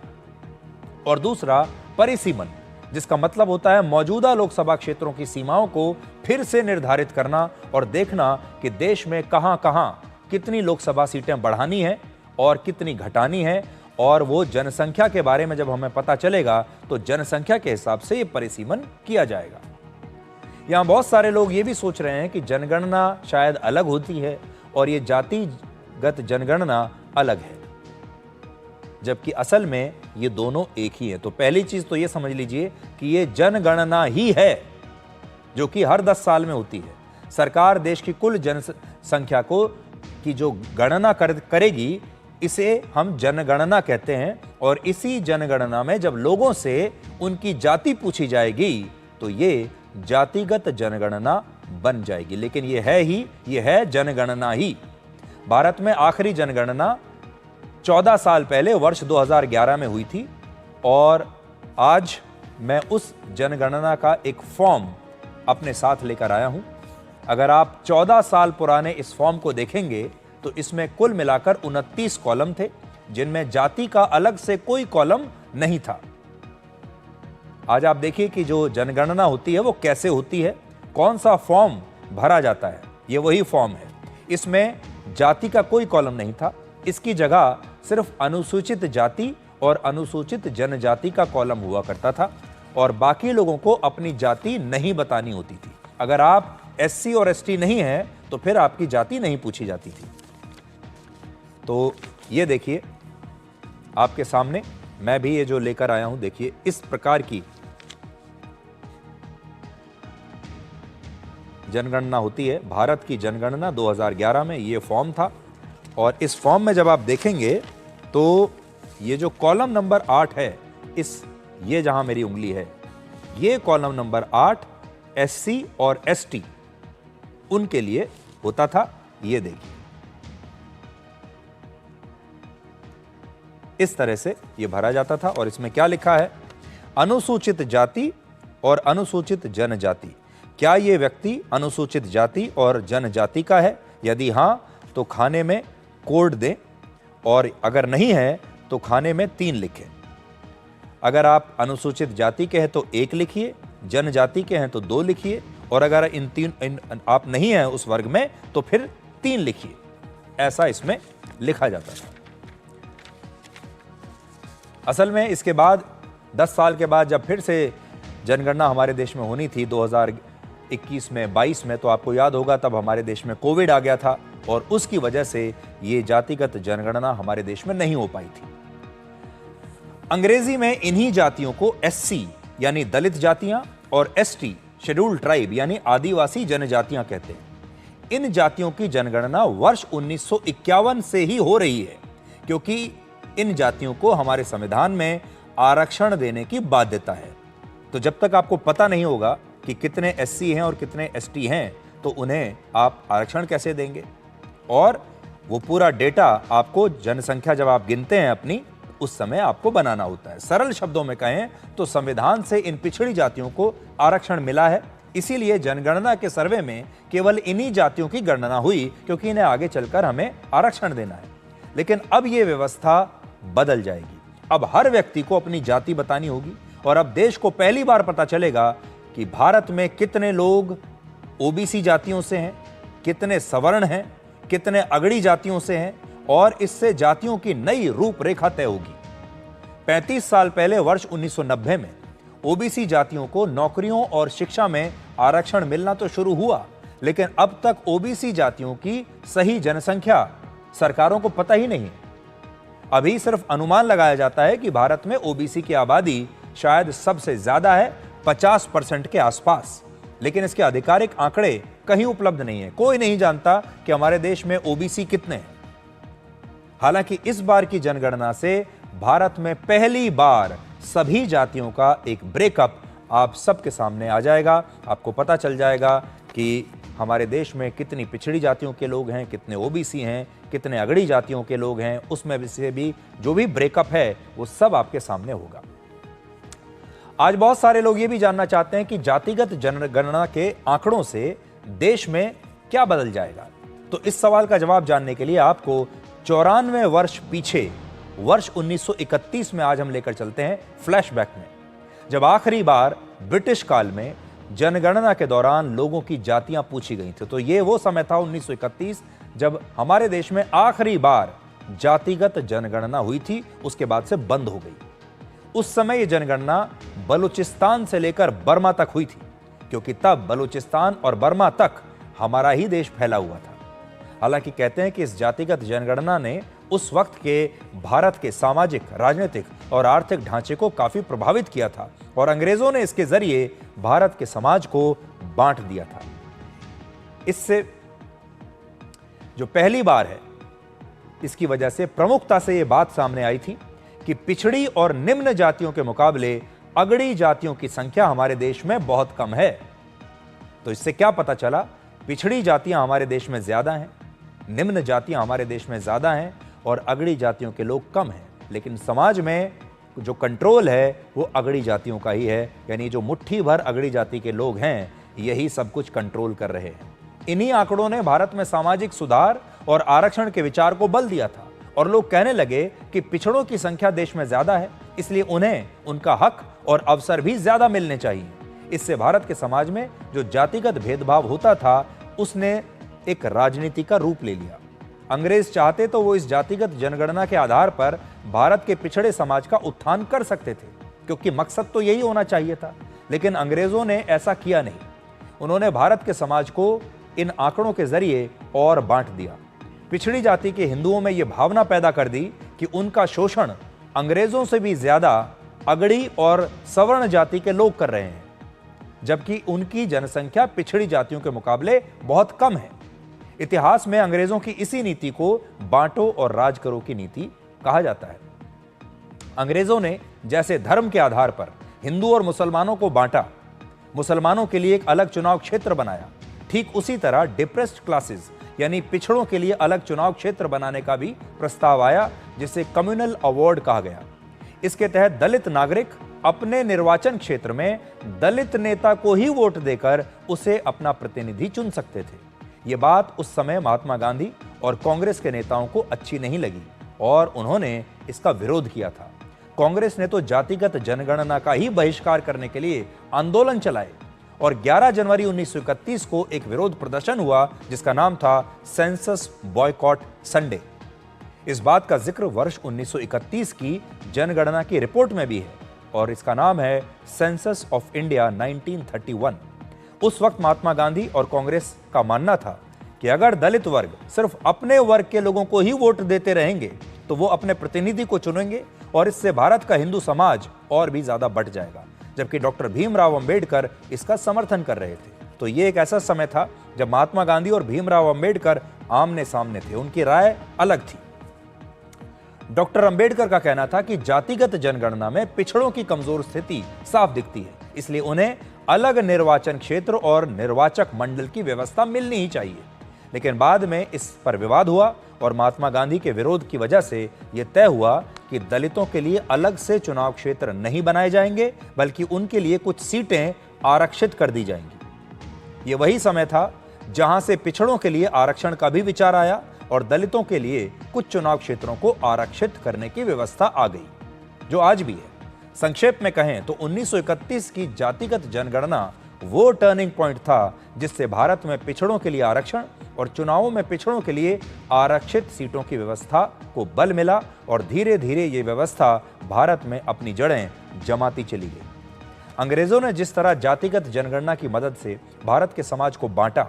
और दूसरा, परिसीमन, जिसका मतलब होता है मौजूदा लोकसभा क्षेत्रों की सीमाओं को फिर से निर्धारित करना और देखना कि देश में कहां-कहां कितनी लोकसभा सीटें बढ़ानी है और कितनी घटानी है। और वो जनसंख्या के बारे में जब हमें पता चलेगा तो जनसंख्या के हिसाब से ये परिसीमन किया जाएगा। यहां बहुत सारे लोग ये भी सोच रहे हैं कि जनगणना शायद अलग होती है और ये जातिगत जनगणना अलग है, जबकि असल में ये दोनों एक ही है। तो पहली चीज तो ये समझ लीजिए कि ये जनगणना ही है जो कि हर 10 साल में होती है। सरकार देश की कुल जनसंख्या को की जो गणना करेगी इसे हम जनगणना कहते हैं और इसी जनगणना में जब लोगों से उनकी जाति पूछी जाएगी तो ये जातिगत जनगणना बन जाएगी। लेकिन ये है जनगणना ही। भारत में आखिरी जनगणना 14 साल पहले वर्ष 2011 में हुई थी और आज मैं उस जनगणना का एक फॉर्म अपने साथ लेकर आया हूं। अगर आप 14 साल पुराने इस फॉर्म को देखेंगे तो इसमें कुल मिलाकर 29 कॉलम थे, जिनमें जाति का अलग से कोई कॉलम नहीं था। आज आप देखिए कि जो जनगणना होती है वो कैसे होती है, कौन सा फॉर्म भरा जाता है। ये वही फॉर्म है। इसमें जाति का कोई कॉलम नहीं था। इसकी जगह सिर्फ अनुसूचित जाति और अनुसूचित जनजाति का कॉलम हुआ करता था और बाकी लोगों को अपनी जाति नहीं बतानी होती थी। अगर आप SC और ST नहीं हैं तो फिर आपकी जाति नहीं पूछी जाती थी। तो ये देखिए आपके सामने मैं भी ये जो लेकर आया हूं, देखिए इस प्रकार की जनगणना होती है। भारत की जनगणना 2011 में ये फॉर्म था और इस फॉर्म में जब आप देखेंगे तो ये जो कॉलम नंबर 8 है, ये जहां मेरी उंगली है, ये कॉलम नंबर 8 SC और ST उनके लिए होता था। ये देखिए इस तरह से ये भरा जाता था और इसमें क्या लिखा है, अनुसूचित जाति और अनुसूचित जनजाति। क्या ये व्यक्ति अनुसूचित जाति और जनजाति का है? यदि हां तो खाने में कोड दें और अगर नहीं है तो खाने में 3 लिखें। अगर आप अनुसूचित जाति के हैं तो 1 लिखिए, जनजाति के हैं तो 2 लिखिए और अगर आप नहीं हैं उस वर्ग में तो फिर 3 लिखिए। ऐसा इसमें लिखा जाता था। असल में इसके बाद 10 साल के बाद जब फिर से जनगणना हमारे देश में होनी थी 2021 में 22 में, तो आपको याद होगा तब हमारे देश में कोविड आ गया था और उसकी वजह से ये जातिगत जनगणना हमारे देश में नहीं हो पाई थी। अंग्रेजी में इन्हीं जातियों को SC यानी दलित जातियां और ST शेड्यूल्ड ट्राइब यानी आदिवासी जनजातियां कहते हैं। इन जातियों की जनगणना वर्ष 1951 से ही हो रही है क्योंकि इन जातियों को हमारे संविधान में आरक्षण देने की बाध्यता है। तो जब तक आपको पता नहीं होगा कि कितने SC हैं और कितने ST हैं तो उन्हें आप आरक्षण कैसे देंगे? और वो पूरा डेटा आपको जनसंख्या जब आप गिनते हैं अपनी, उस समय आपको बनाना होता है। सरल शब्दों में कहें तो संविधान से इन पिछड़ी जातियों को आरक्षण मिला है, इसीलिए जनगणना के सर्वे में केवल इन्हीं जातियों की गणना हुई क्योंकि इन्हें आगे चलकर हमें आरक्षण देना है। लेकिन अब यह व्यवस्था बदल जाएगी। अब हर व्यक्ति को अपनी जाति बतानी होगी और अब देश को पहली बार पता चलेगा कि भारत में कितने लोग ओबीसी जातियों से हैं, कितने सवर्ण हैं, कितने अगड़ी जातियों से हैं, और इससे जातियों की नई रूपरेखा तय होगी। 35 साल पहले वर्ष 1990 में ओबीसी जातियों को नौकरियों और शिक्षा में आरक्षण मिलना तो शुरू हुआ, लेकिन अब तक ओबीसी जातियों की सही जनसंख्या सरकारों को पता ही नहीं है। अभी सिर्फ अनुमान लगाया जाता है कि भारत में ओबीसी की आबादी शायद सबसे ज्यादा है, 50% के आसपास, लेकिन इसके आधिकारिक आंकड़े कहीं उपलब्ध नहीं है। कोई नहीं जानता कि हमारे देश में ओबीसी कितने हैं। हालांकि इस बार की जनगणना से भारत में पहली बार सभी जातियों का एक ब्रेकअप आप सबके सामने आ जाएगा। आपको पता चल जाएगा कि हमारे देश में कितनी पिछड़ी जातियों के लोग हैं, कितने ओबीसी हैं, कितने अगड़ी जातियों के लोग हैं। उसमें से भी जो भी ब्रेकअप है वो सब आपके सामने होगा। आज बहुत सारे लोग ये भी जानना चाहते हैं कि जातिगत जनगणना के आंकड़ों से देश में क्या बदल जाएगा। तो इस सवाल का जवाब जानने के लिए आपको 94 वर्ष पीछे वर्ष 1931 में आज हम लेकर चलते हैं, फ्लैशबैक में, जब आखिरी बार ब्रिटिश काल में जनगणना के दौरान लोगों की जातियां पूछी गई थी। तो ये वो समय था 1931 जब हमारे देश में आखिरी बार जातिगत जनगणना हुई थी, उसके बाद से बंद हो गई। उस समय ये जनगणना बलूचिस्तान से लेकर बर्मा तक हुई थी, क्योंकि तब बलूचिस्तान और बर्मा तक हमारा ही देश फैला हुआ था। हालांकि कहते हैं कि इस जातिगत जनगणना ने उस वक्त के भारत के सामाजिक, राजनीतिक और आर्थिक ढांचे को काफी प्रभावित किया था और अंग्रेजों ने इसके जरिए भारत के समाज को बांट दिया था। इससे जो पहली बार है, इसकी वजह से प्रमुखता से यह बात सामने आई थी कि पिछड़ी और निम्न जातियों के मुकाबले अगड़ी जातियों की संख्या हमारे देश में बहुत कम है। तो इससे क्या पता चला? पिछड़ी जातियां हमारे देश में ज्यादा हैं, निम्न जातियां हमारे देश में ज्यादा हैं और अगड़ी जातियों के लोग कम हैं। लेकिन समाज में जो कंट्रोल है वो अगड़ी जातियों का ही है, यानी जो मुट्ठी भर अगड़ी जाति के लोग हैं यही सब कुछ कंट्रोल कर रहे हैं। इन्हीं आंकड़ों ने भारत में सामाजिक सुधार और आरक्षण के विचार को बल दिया था और लोग कहने लगे कि पिछड़ों की संख्या देश में ज्यादा है, इसलिए उन्हें उनका हक और अवसर भी ज्यादा मिलने चाहिए। इससे भारत के समाज में जो जातिगत भेदभाव होता था उसने एक राजनीति का रूप ले लिया। अंग्रेज चाहते तो वो इस जातिगत जनगणना के आधार पर भारत के पिछड़े समाज का उत्थान कर सकते थे, क्योंकि मकसद तो यही होना चाहिए था। लेकिन अंग्रेजों ने ऐसा किया नहीं। उन्होंने भारत के समाज को इन आंकड़ों के जरिए और बांट दिया। पिछड़ी जाति के हिंदुओं में यह भावना पैदा कर दी कि उनका शोषण अंग्रेजों से भी ज्यादा अगड़ी और सवर्ण जाति के लोग कर रहे हैं, जबकि उनकी जनसंख्या पिछड़ी जातियों के मुकाबले बहुत कम है। इतिहास में अंग्रेजों की इसी नीति को बांटो और राज करो की नीति कहा जाता है। अंग्रेजों ने जैसे धर्म के आधार पर हिंदू और मुसलमानों को बांटा, मुसलमानों के लिए एक अलग चुनाव क्षेत्र बनाया, ठीक उसी तरह डिप्रेस्ड क्लासेस यानी पिछड़ों के लिए अलग चुनाव क्षेत्र बनाने का भी प्रस्ताव आया, जिसे कम्युनल अवार्ड कहा गया। इसके तहत दलित नागरिक अपने निर्वाचन क्षेत्र में दलित नेता को ही वोट देकर उसे अपना प्रतिनिधि चुन सकते थे। यह बात उस समय महात्मा गांधी और कांग्रेस के नेताओं को अच्छी नहीं लगी और उन्होंने इसका विरोध किया था। कांग्रेस ने तो जातिगत जनगणना का ही बहिष्कार करने के लिए आंदोलन चलाए और 11 जनवरी 1931 को एक विरोध प्रदर्शन हुआ जिसका नाम था सेंसस बॉयकॉट संडे। इस बात का जिक्र वर्ष 1931 की जनगणना की रिपोर्ट में भी है और इसका नाम है सेंसस ऑफ इंडिया 1931। उस वक्त महात्मा गांधी और कांग्रेस का मानना था कि अगर दलित वर्ग सिर्फ अपने वर्ग के लोगों को ही वोट देते रहेंगे तो वो अपने प्रतिनिधि को चुनेंगे और इससे भारत का हिंदू समाज और भी ज्यादा बढ़ जाएगा, जबकि डॉक्टर भीमराव अंबेडकर इसका समर्थन कर रहे थे। तो ये एक ऐसा समय था जब महात्मा गांधी और भीमराव अंबेडकर आमने सामने थे, उनकी राय अलग थी। डॉक्टर अंबेडकर का कहना था कि जातिगत जनगणना में पिछड़ों की कमजोर स्थिति साफ दिखती है, इसलिए उन्हें अलग निर्वाचन क्षेत्र और निर्वाचक मंडल की व्यवस्था मिलनी ही चाहिए। लेकिन बाद में इस पर विवाद हुआ और महात्मा गांधी के विरोध की वजह से यह तय हुआ कि दलितों के लिए अलग से चुनाव क्षेत्र नहीं बनाए जाएंगे, बल्कि उनके लिए कुछ सीटें आरक्षित कर दी जाएंगी। यह वही समय था जहां से पिछड़ों के लिए आरक्षण का भी विचार आया और दलितों के लिए कुछ चुनाव क्षेत्रों को आरक्षित करने की व्यवस्था आ गई, जो आज भी है। संक्षेप में कहें तो 1931 की जातिगत जनगणना वो टर्निंग पॉइंट था जिससे भारत में पिछड़ों के लिए आरक्षण और चुनावों में पिछड़ों के लिए आरक्षित सीटों की व्यवस्था को बल मिला और धीरे धीरे ये व्यवस्था भारत में अपनी जड़ें जमाती चली गई। अंग्रेजों ने जिस तरह जातिगत जनगणना की मदद से भारत के समाज को बांटा,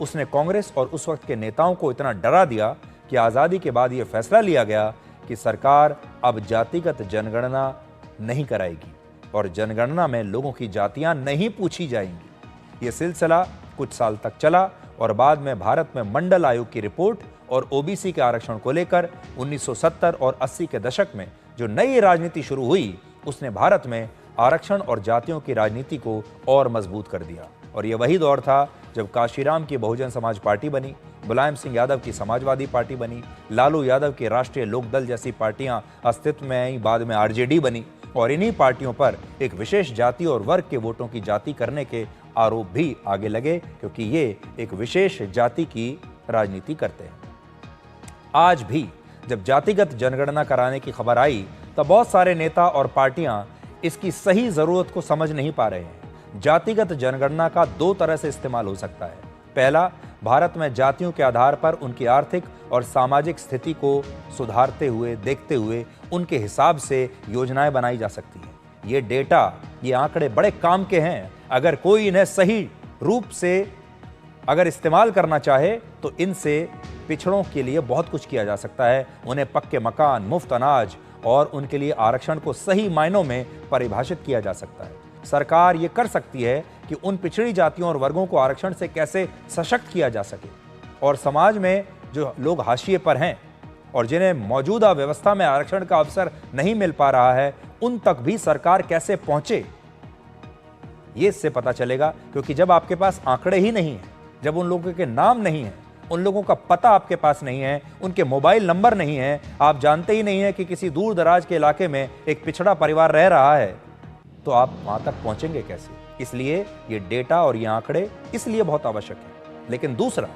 उसने कांग्रेस और उस वक्त के नेताओं को इतना डरा दिया कि आजादी के बाद यह फैसला लिया गया कि सरकार अब जातिगत जनगणना नहीं कराएगी और जनगणना में लोगों की जातियां नहीं पूछी जाएंगी। यह सिलसिला कुछ साल तक चला और बाद में भारत में मंडल आयोग की रिपोर्ट और ओबीसी के आरक्षण को लेकर 1970 और 80 के दशक में जो नई राजनीति शुरू हुई, उसने भारत में आरक्षण और जातियों की राजनीति को और मजबूत कर दिया। और यह वही दौर था जब काशीराम की बहुजन समाज पार्टी बनी, मुलायम सिंह यादव की समाजवादी पार्टी बनी, लालू यादव की राष्ट्रीय लोकदल जैसी पार्टियां अस्तित्व में आई, बाद में आरजेडी बनी और इन्हीं पार्टियों पर एक विशेष जाति और वर्ग के वोटों की जाति करने के आरोप भी आगे लगे, क्योंकि ये एक विशेष जाति की राजनीति करते हैं। आज भी जब जातिगत जनगणना कराने की खबर आई तब बहुत सारे नेता और पार्टियां इसकी सही जरूरत को समझ नहीं पा रहे हैं। जातिगत जनगणना का दो तरह से इस्तेमाल हो सकता है। पहला, भारत में जातियों के आधार पर उनकी आर्थिक और सामाजिक स्थिति को सुधारते हुए देखते हुए उनके हिसाब से योजनाएं बनाई जा सकती हैं। ये डेटा, ये आंकड़े बड़े काम के हैं। अगर कोई इन्हें सही रूप से अगर इस्तेमाल करना चाहे तो इनसे पिछड़ों के लिए बहुत कुछ किया जा सकता है। उन्हें पक्के मकान, मुफ्त अनाज और उनके लिए आरक्षण को सही मायनों में परिभाषित किया जा सकता है। सरकार ये कर सकती है कि उन पिछड़ी जातियों और वर्गों को आरक्षण से कैसे सशक्त किया जा सके और समाज में जो लोग हाशिए पर हैं और जिन्हें मौजूदा व्यवस्था में आरक्षण का अवसर नहीं मिल पा रहा है, उन तक भी सरकार कैसे पहुंचे, ये इससे पता चलेगा। क्योंकि जब आपके पास आंकड़े ही नहीं हैं, जब उन लोगों के नाम नहीं हैं, उन लोगों का पता आपके पास नहीं है, उनके मोबाइल नंबर नहीं है, आप जानते ही नहीं है कि किसी दूर दराज के इलाके में एक पिछड़ा परिवार रह रहा है, तो आप वहां तक पहुंचेंगे कैसे? इसलिए ये डेटा और ये आंकड़े इसलिए बहुत आवश्यक है। लेकिन दूसरा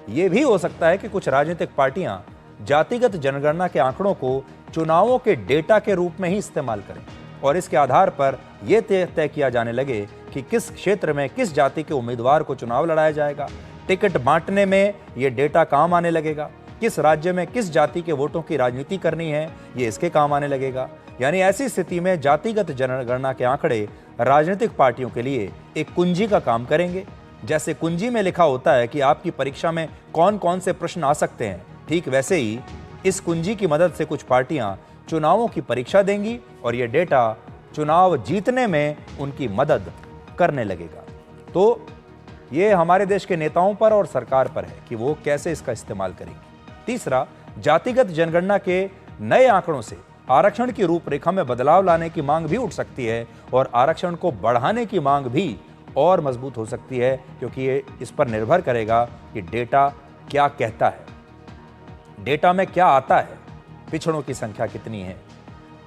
ये भी हो सकता है कि कुछ राजनीतिक पार्टियां जातिगत जनगणना के आंकड़ों को चुनावों के डेटा के रूप में ही इस्तेमाल करें और इसके आधार पर यह तय किया जाने लगे कि किस क्षेत्र में किस जाति के उम्मीदवार को चुनाव लड़ाया जाएगा। टिकट बांटने में यह डेटा काम आने लगेगा। किस राज्य में किस जाति के वोटों की राजनीति करनी है, ये इसके काम आने लगेगा। यानी ऐसी स्थिति में जातिगत जनगणना के आंकड़े राजनीतिक पार्टियों के लिए एक कुंजी का काम करेंगे। जैसे कुंजी में लिखा होता है कि आपकी परीक्षा में कौन कौन से प्रश्न आ सकते हैं, ठीक वैसे ही इस कुंजी की मदद से कुछ पार्टियां चुनावों की परीक्षा देंगी और ये डेटा चुनाव जीतने में उनकी मदद करने लगेगा। तो ये हमारे देश के नेताओं पर और सरकार पर है कि वो कैसे इसका इस्तेमाल करेंगी। तीसरा, जातिगत जनगणना के नए आंकड़ों से आरक्षण की रूपरेखा में बदलाव लाने की मांग भी उठ सकती है और आरक्षण को बढ़ाने की मांग भी और मजबूत हो सकती है, क्योंकि ये इस पर निर्भर करेगा कि डेटा क्या कहता है, डेटा में क्या आता है, पिछड़ों की संख्या कितनी है,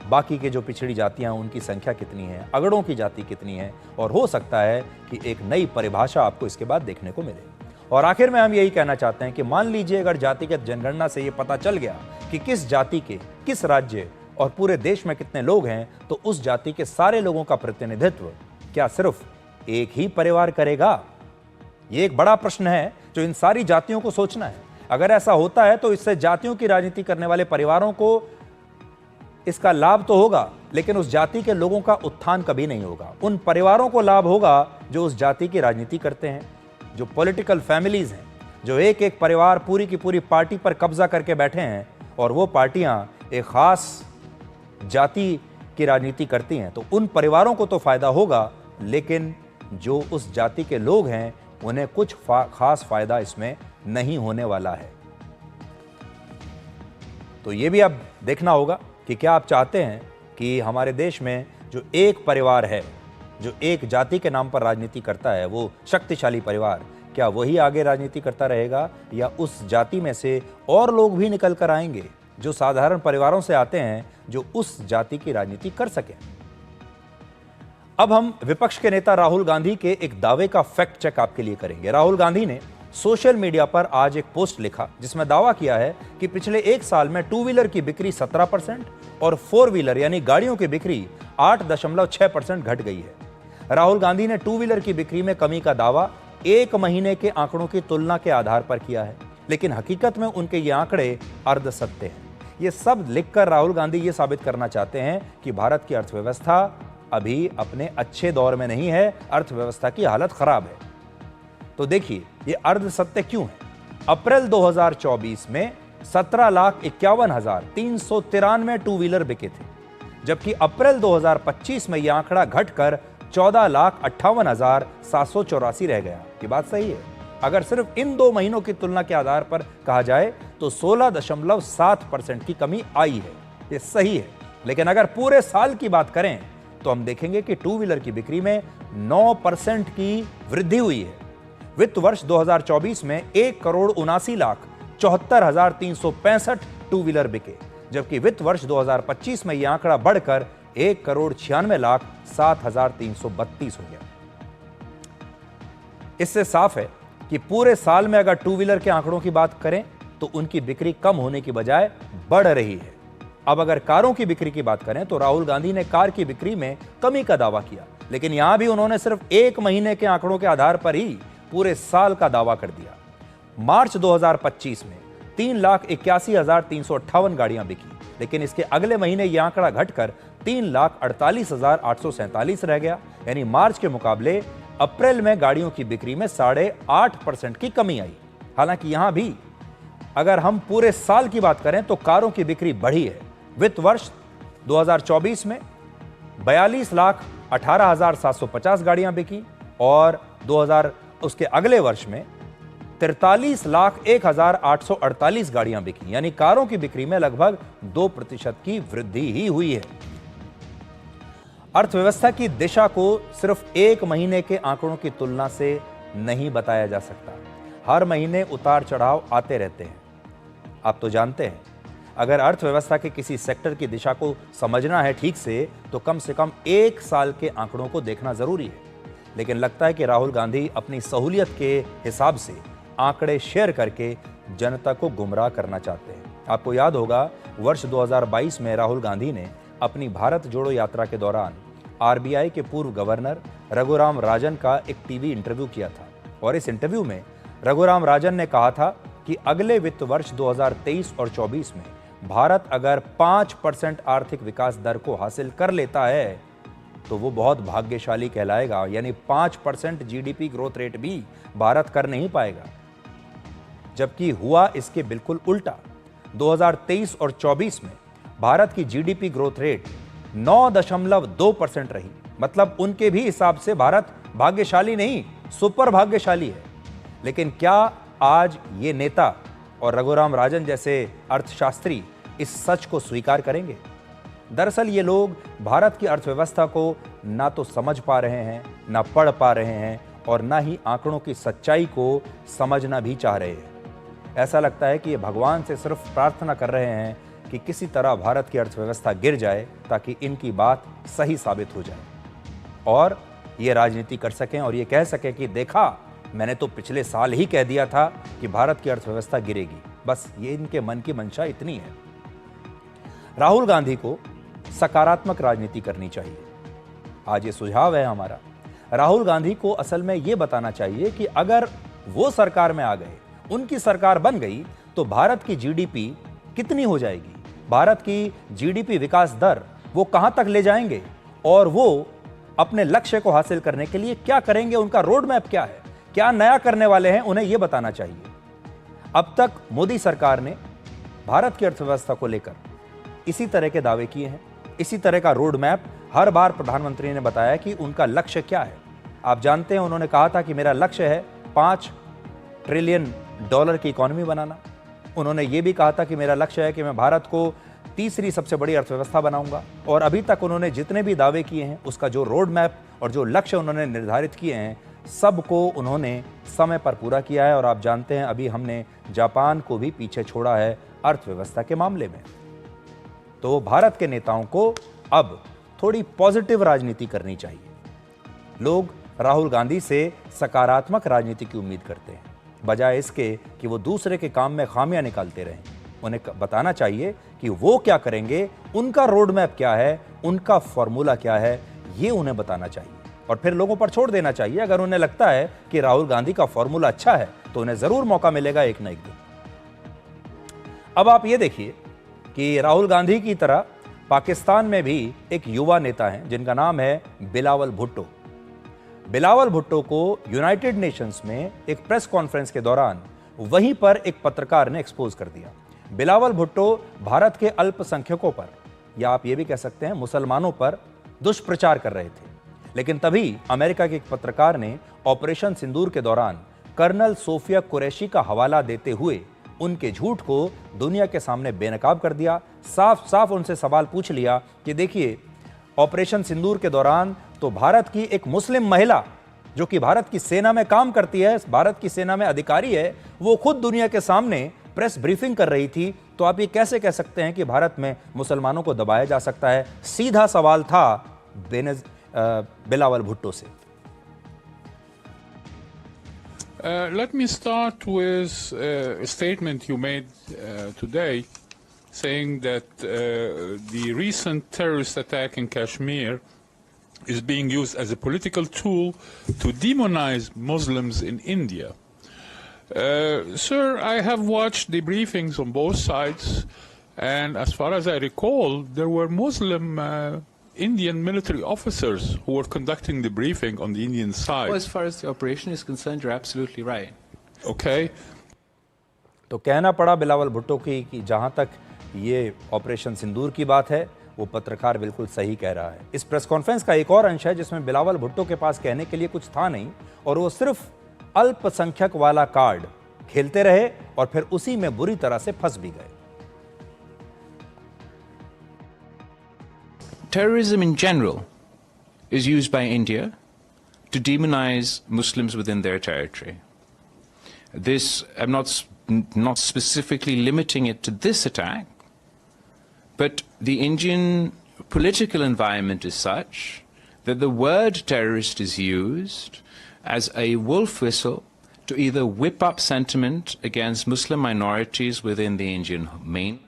बाकी के जो पिछड़ी जातियां उनकी संख्या कितनी है, अगड़ों की जाति कितनी है, और हो सकता है कि एक नई परिभाषा आपको इसके बाद देखने को मिले। और आखिर में हम यही कहना चाहते हैं कि मान लीजिए अगर जातिगत जनगणना से ये पता चल गया कि किस जाति के किस राज्य और पूरे देश में कितने लोग हैं, तो उस जाति के सारे लोगों का प्रतिनिधित्व क्या सिर्फ एक ही परिवार करेगा? ये एक बड़ा प्रश्न है जो इन सारी जातियों को सोचना है। अगर ऐसा होता है तो इससे जातियों की राजनीति करने वाले परिवारों को इसका लाभ तो होगा, लेकिन उस जाति के लोगों का उत्थान कभी नहीं होगा। उन परिवारों को लाभ होगा जो उस जाति की राजनीति करते हैं, जो पॉलिटिकल फैमिलीज हैं, जो एक एक परिवार पूरी की पूरी पार्टी पर कब्जा करके बैठे हैं और वो पार्टियां एक खास जाति की राजनीति करती हैं। तो उन परिवारों को तो फायदा होगा, लेकिन जो उस जाति के लोग हैं उन्हें कुछ खास फायदा इसमें नहीं होने वाला है। तो ये भी अब देखना होगा कि क्या आप चाहते हैं कि हमारे देश में जो एक परिवार है, जो एक जाति के नाम पर राजनीति करता है, वो शक्तिशाली परिवार, क्या वही आगे राजनीति करता रहेगा या उस जाति में से और लोग भी निकल कर आएंगे जो साधारण परिवारों से आते हैं, जो उस जाति की राजनीति कर सकें? अब हम विपक्ष के नेता राहुल गांधी के एक दावे का फैक्ट चेक आपके लिए करेंगे। राहुल गांधी ने सोशल मीडिया पर आज एक पोस्ट लिखा जिसमें दावा किया है कि पिछले एक साल में 2 व्हीलर की बिक्री 17% और 4 व्हीलर यानी गाड़ियों की बिक्री 8.6% घट गई है। राहुल गांधी ने 2 व्हीलर की बिक्री में कमी का दावा एक महीने के आंकड़ों की तुलना के आधार पर किया है, लेकिन हकीकत में उनके ये आंकड़े अर्धसत्य हैं। ये सब लिखकर राहुल गांधी ये साबित करना चाहते हैं कि भारत की अर्थव्यवस्था अभी अपने अच्छे दौर में नहीं है, अर्थव्यवस्था की हालत खराब है। तो देखिए ये अर्धसत्य क्यों है। अप्रैल 2024 में 17,51,393 टू व्हीलर बिके थे, जबकि अप्रैल 2025 में यह आंकड़ा घटकर 14,58,784 रह गया। ये बात सही है। अगर सिर्फ इन 2 महीनों की तुलना के आधार पर कहा जाए तो 16.7% की कमी आई है। ये सही है। लेकिन अगर पूरे साल की बात करें तो हम देखेंगे कि 2 व्हीलर की बिक्री में 9% की वृद्धि हुई है। वित्त वर्ष 2024 में 1,79,74,365 टू व्हीलर बिके, जबकि वित्त वर्ष 2025 में यह आंकड़ा बढ़कर 1,96,07,332 हो गया। इससे साफ है कि पूरे साल में अगर 2 व्हीलर के आंकड़ों की बात करें तो उनकी बिक्री कम होने की बजाय बढ़ रही है। अब अगर कारों की बिक्री की बात करें तो राहुल गांधी ने कार की बिक्री में कमी का दावा किया, लेकिन यहां भी उन्होंने सिर्फ एक महीने के आंकड़ों के आधार पर ही पूरे साल का दावा कर दिया। मार्च 2025 में 3,81,358 गाड़ियां बिकी, लेकिन इसके अगले महीने यह आंकड़ा घटकर 3,48,847 रह गया। यानी मार्च के मुकाबले अप्रैल में गाड़ियों की बिक्री में 8.5% की कमी आई। हालांकि यहां भी अगर हम पूरे साल की बात करें तो कारों की बिक्री बढ़ी है। वित्त वर्ष 2024 में 42,18,750 गाड़ियां बिकी और उसके अगले वर्ष में 43,01,848 गाड़ियां बिकी। यानी कारों की बिक्री में लगभग 2% की वृद्धि ही हुई है। अर्थव्यवस्था की दिशा को सिर्फ एक महीने के आंकड़ों की तुलना से नहीं बताया जा सकता। हर महीने उतार चढ़ाव आते रहते हैं। आप तो जानते हैं, अगर अर्थव्यवस्था के किसी सेक्टर की दिशा को समझना है ठीक से कम 1 साल के आंकड़ों को देखना जरूरी है। लेकिन लगता है कि राहुल गांधी अपनी सहूलियत के हिसाब से आंकड़े शेयर करके जनता को गुमराह करना चाहते हैं। आपको याद होगा वर्ष 2022 में राहुल गांधी ने अपनी भारत जोड़ो यात्रा के दौरान आरबीआई के पूर्व गवर्नर रघुराम राजन का एक टीवी इंटरव्यू किया था और इस इंटरव्यू में रघुराम राजन ने कहा था कि अगले वित्त वर्ष 2023 और 24 में भारत अगर 5% आर्थिक विकास दर को हासिल कर लेता है तो वो बहुत भाग्यशाली कहलाएगा। यानी 5% जीडीपी ग्रोथ रेट भी भारत कर नहीं पाएगा, जबकि हुआ इसके बिल्कुल उल्टा। 2023 और 24 में भारत की जीडीपी ग्रोथ रेट 9.2% रही। मतलब उनके भी हिसाब से भारत भाग्यशाली नहीं, सुपर भाग्यशाली है। लेकिन क्या आज ये नेता और रघुराम राजन जैसे अर्थशास्त्री इस सच को स्वीकार करेंगे? दरअसल ये लोग भारत की अर्थव्यवस्था को ना तो समझ पा रहे हैं, ना पढ़ पा रहे हैं और ना ही आंकड़ों की सच्चाई को समझना भी चाह रहे हैं। ऐसा लगता है कि ये भगवान से सिर्फ प्रार्थना कर रहे हैं कि किसी तरह भारत की अर्थव्यवस्था गिर जाए ताकि इनकी बात सही साबित हो जाए और ये राजनीति कर सकें और ये कह सकें कि देखा, मैंने तो पिछले साल ही कह दिया था कि भारत की अर्थव्यवस्था गिरेगी। बस ये इनके मन की मंशा इतनी है। राहुल गांधी को सकारात्मक राजनीति करनी चाहिए। आज ये सुझाव है हमारा। राहुल गांधी को असल में ये बताना चाहिए कि अगर वो सरकार में आ गए, उनकी सरकार बन गई, तो भारत की जीडीपी कितनी हो जाएगी, भारत की जीडीपी विकास दर वो कहां तक ले जाएंगे और वो अपने लक्ष्य को हासिल करने के लिए क्या करेंगे, उनका रोड मैप क्या है, क्या नया करने वाले हैं, उन्हें यह बताना चाहिए। अब तक मोदी सरकार ने भारत की अर्थव्यवस्था को लेकर इसी तरह के दावे किए हैं, इसी तरह का रोड मैप हर बार प्रधानमंत्री ने बताया कि उनका लक्ष्य क्या है। आप जानते हैं, उन्होंने कहा था कि मेरा लक्ष्य है $5 ट्रिलियन की इकोनॉमी बनाना। उन्होंने ये भी कहा था कि मेरा लक्ष्य है कि मैं भारत को तीसरी सबसे बड़ी अर्थव्यवस्था बनाऊंगा। और अभी तक उन्होंने जितने भी दावे किए हैं, उसका जो रोड मैप और जो लक्ष्य उन्होंने निर्धारित किए हैं, सबको उन्होंने समय पर पूरा किया है। और आप जानते हैं, अभी हमने जापान को भी पीछे छोड़ा है अर्थव्यवस्था के मामले में। तो भारत के नेताओं को अब थोड़ी पॉजिटिव राजनीति करनी चाहिए। लोग राहुल गांधी से सकारात्मक राजनीति की उम्मीद करते हैं। बजाय इसके कि वो दूसरे के काम में खामियां निकालते रहें। उन्हें बताना चाहिए कि वो क्या करेंगे, उनका रोड मैप क्या है, उनका फॉर्मूला क्या है, ये उन्हें बताना चाहिए और फिर लोगों पर छोड़ देना चाहिए। अगर उन्हें लगता है कि राहुल गांधी का फॉर्मूला अच्छा है तो उन्हें जरूर मौका मिलेगा एक न एक दिन। अब आप ये देखिए कि राहुल गांधी की तरह पाकिस्तान में भी एक युवा नेता हैं जिनका नाम है बिलावल भुट्टो। बिलावल भुट्टो को यूनाइटेड नेशंस में एक प्रेस कॉन्फ्रेंस के दौरान वहीं पर एक पत्रकार ने एक्सपोज कर दिया। बिलावल भुट्टो भारत के अल्पसंख्यकों पर, या आप ये भी कह सकते हैं मुसलमानों पर, दुष्प्रचार कर रहे थे। लेकिन तभी अमेरिका के एक पत्रकार ने ऑपरेशन सिंदूर के दौरान कर्नल सोफिया कुरैशी का हवाला देते हुए उनके झूठ को दुनिया के सामने बेनकाब कर दिया। साफ साफ उनसे सवाल पूछ लिया कि देखिए, ऑपरेशन सिंदूर के दौरान तो भारत की एक मुस्लिम महिला जो कि भारत की सेना में काम करती है, भारत की सेना में अधिकारी है, वो खुद दुनिया के सामने प्रेस ब्रीफिंग कर रही थी, तो आप ये कैसे कह सकते हैं कि भारत में मुसलमानों को दबाया जा सकता है? सीधा सवाल था बिलावल भुट्टो से। Let me start with a statement you made today, saying that the recent terrorist attack in Kashmir is being used as a political tool to demonize Muslims in India. Sir, I have watched the briefings on both sides, and as far as I recall, there were Muslim Indian military officers who were conducting the briefing on the Indian side. Well, as far as the operation is concerned, you're absolutely right. Okay. तो कहना पड़ा बिलावल भुट्टो की कि जहां तक ये operation सिंदूर की बात है, वो पत्रकार बिल्कुल सही कह रहा है। इस प्रेस कॉन्फ्रेंस का एक और अंश है जिसमें बिलावल भुट्टो के पास कहने के लिए कुछ था नहीं और वो सिर्फ अल्पसंख्यक वाला कार्ड खेलते रहे और फिर उसी में बुरी तरह से फंस भी गए। Terrorism in general is used by India to demonize Muslims within their territory. This, I'm not specifically limiting it to this attack, but the Indian political environment is such that the word terrorist is used as a wolf whistle to either whip up sentiment against Muslim minorities within the Indian main.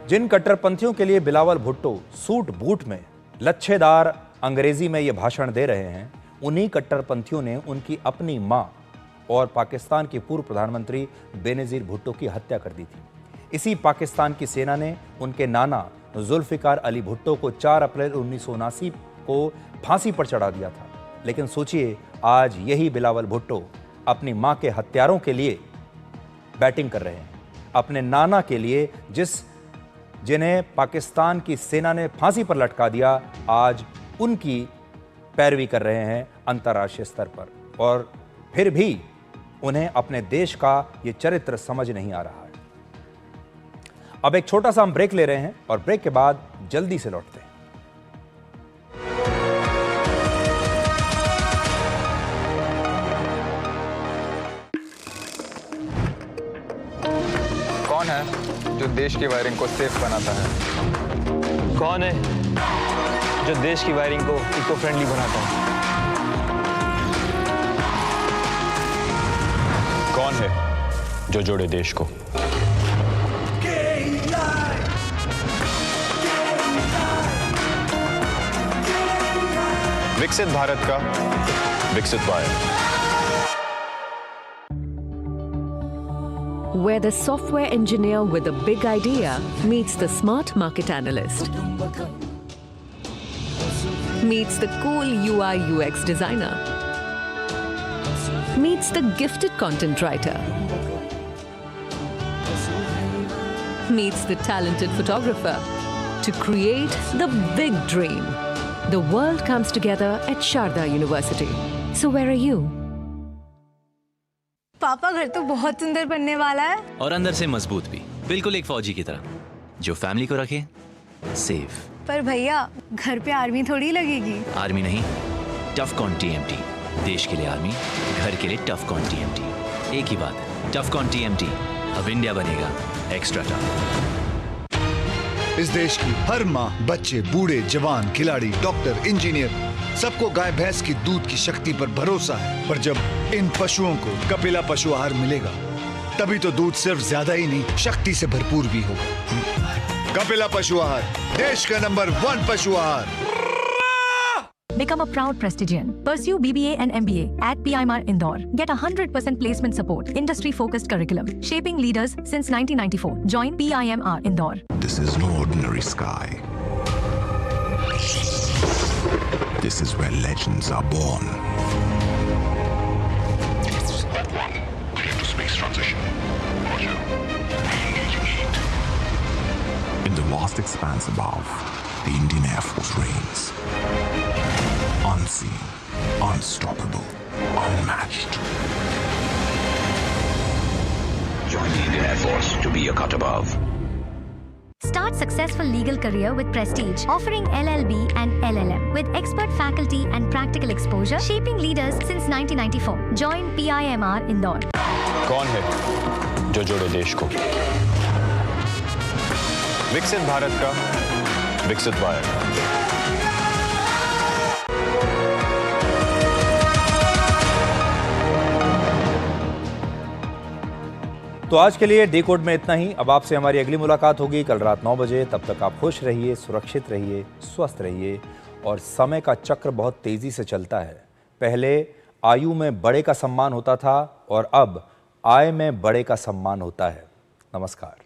जिन कट्टरपंथियों के लिए Bilawal Bhutto suit boot में लच्छेदार अंग्रेजी में ये भाषण दे रहे हैं, उन्हीं कट्टरपंथियों ने उनकी अपनी मां और पाकिस्तान के पूर्व प्रधानमंत्री बेनजीर भुट्टो की हत्या कर दी थी। इसी पाकिस्तान की सेना ने उनके नाना जुल्फिकार अली भुट्टो को 4 अप्रैल 1979 को फांसी पर चढ़ा दिया था। लेकिन सोचिए, आज यही बिलावल भुट्टो अपनी मां के हत्यारों के लिए बैटिंग कर रहे हैं, अपने नाना के लिए जिन्हें पाकिस्तान की सेना ने फांसी पर लटका दिया, आज उनकी पैरवी कर रहे हैं अंतर्राष्ट्रीय स्तर पर। और फिर भी उन्हें अपने देश का ये चरित्र समझ नहीं आ रहा है। अब एक छोटा सा हम ब्रेक ले रहे हैं और ब्रेक के बाद जल्दी से लौटते हैं। कौन है जो देश की वायरिंग को सेफ बनाता है? कौन है जो देश की वायरिंग को इको फ्रेंडली बनाता है? कौन है जो जोड़े देश को? विकसित भारत का विकसित wire. Where the software engineer with a big idea meets the smart market analyst, meets the cool UI UX designer, meets the gifted content writer, meets the talented photographer to create the big dream. The world comes together at Sharda University. So where are you? पापा, घर तो बहुत सुंदर बनने वाला है और अंदर से मजबूत भी, बिल्कुल एक फौजी की तरह जो फैमिली को रखे सेफ। पर भैया, घर पे आर्मी थोड़ी लगेगी। आर्मी नहीं, टफकॉन TMT। देश के लिए आर्मी, घर के लिए टफकॉन TMT। एक ही बात है, टफकॉन TMT। अब इंडिया बनेगा एक्स्ट्रा टफ। इस देश की हर माँ, बच्चे, बूढ़े, जवान, खिलाड़ी, डॉक्टर, इंजीनियर, सबको गाय भैंस की दूध की शक्ति पर भरोसा है, पर जब इन पशुओं को कपिला पशु आहार मिलेगा तभी तो दूध सिर्फ ज्यादा ही नहीं, शक्ति से भरपूर भी होगा। कपिला पशु आहार, देश का नंबर 1 पशु आहार। Become a proud Prestigian. Pursue BBA and MBA at PIMR Indore. Get 100% placement support. Industry-focused curriculum. Shaping leaders since 1994. Join PIMR Indore. This is no ordinary sky. This is where legends are born. Clear to space transition. Roger. Engaging heat. In the vast expanse above, the Indian Air Force reigns. Unseen, unstoppable, unmatched. Join the Indian Air Force to be a cut above. Start successful legal career with Prestige, offering LLB and LLM with expert faculty and practical exposure, shaping leaders since 1994. Join PIMR Indore. कौन है जो जोड़े देश को? विकसित भारत का विकसित wire. तो आज के लिए डिकोड में इतना ही। अब आपसे हमारी अगली मुलाकात होगी कल रात 9 बजे। तब तक आप खुश रहिए, सुरक्षित रहिए, स्वस्थ रहिए। और समय का चक्र बहुत तेजी से चलता है। पहले आयु में बड़े का सम्मान होता था और अब आय में बड़े का सम्मान होता है। नमस्कार।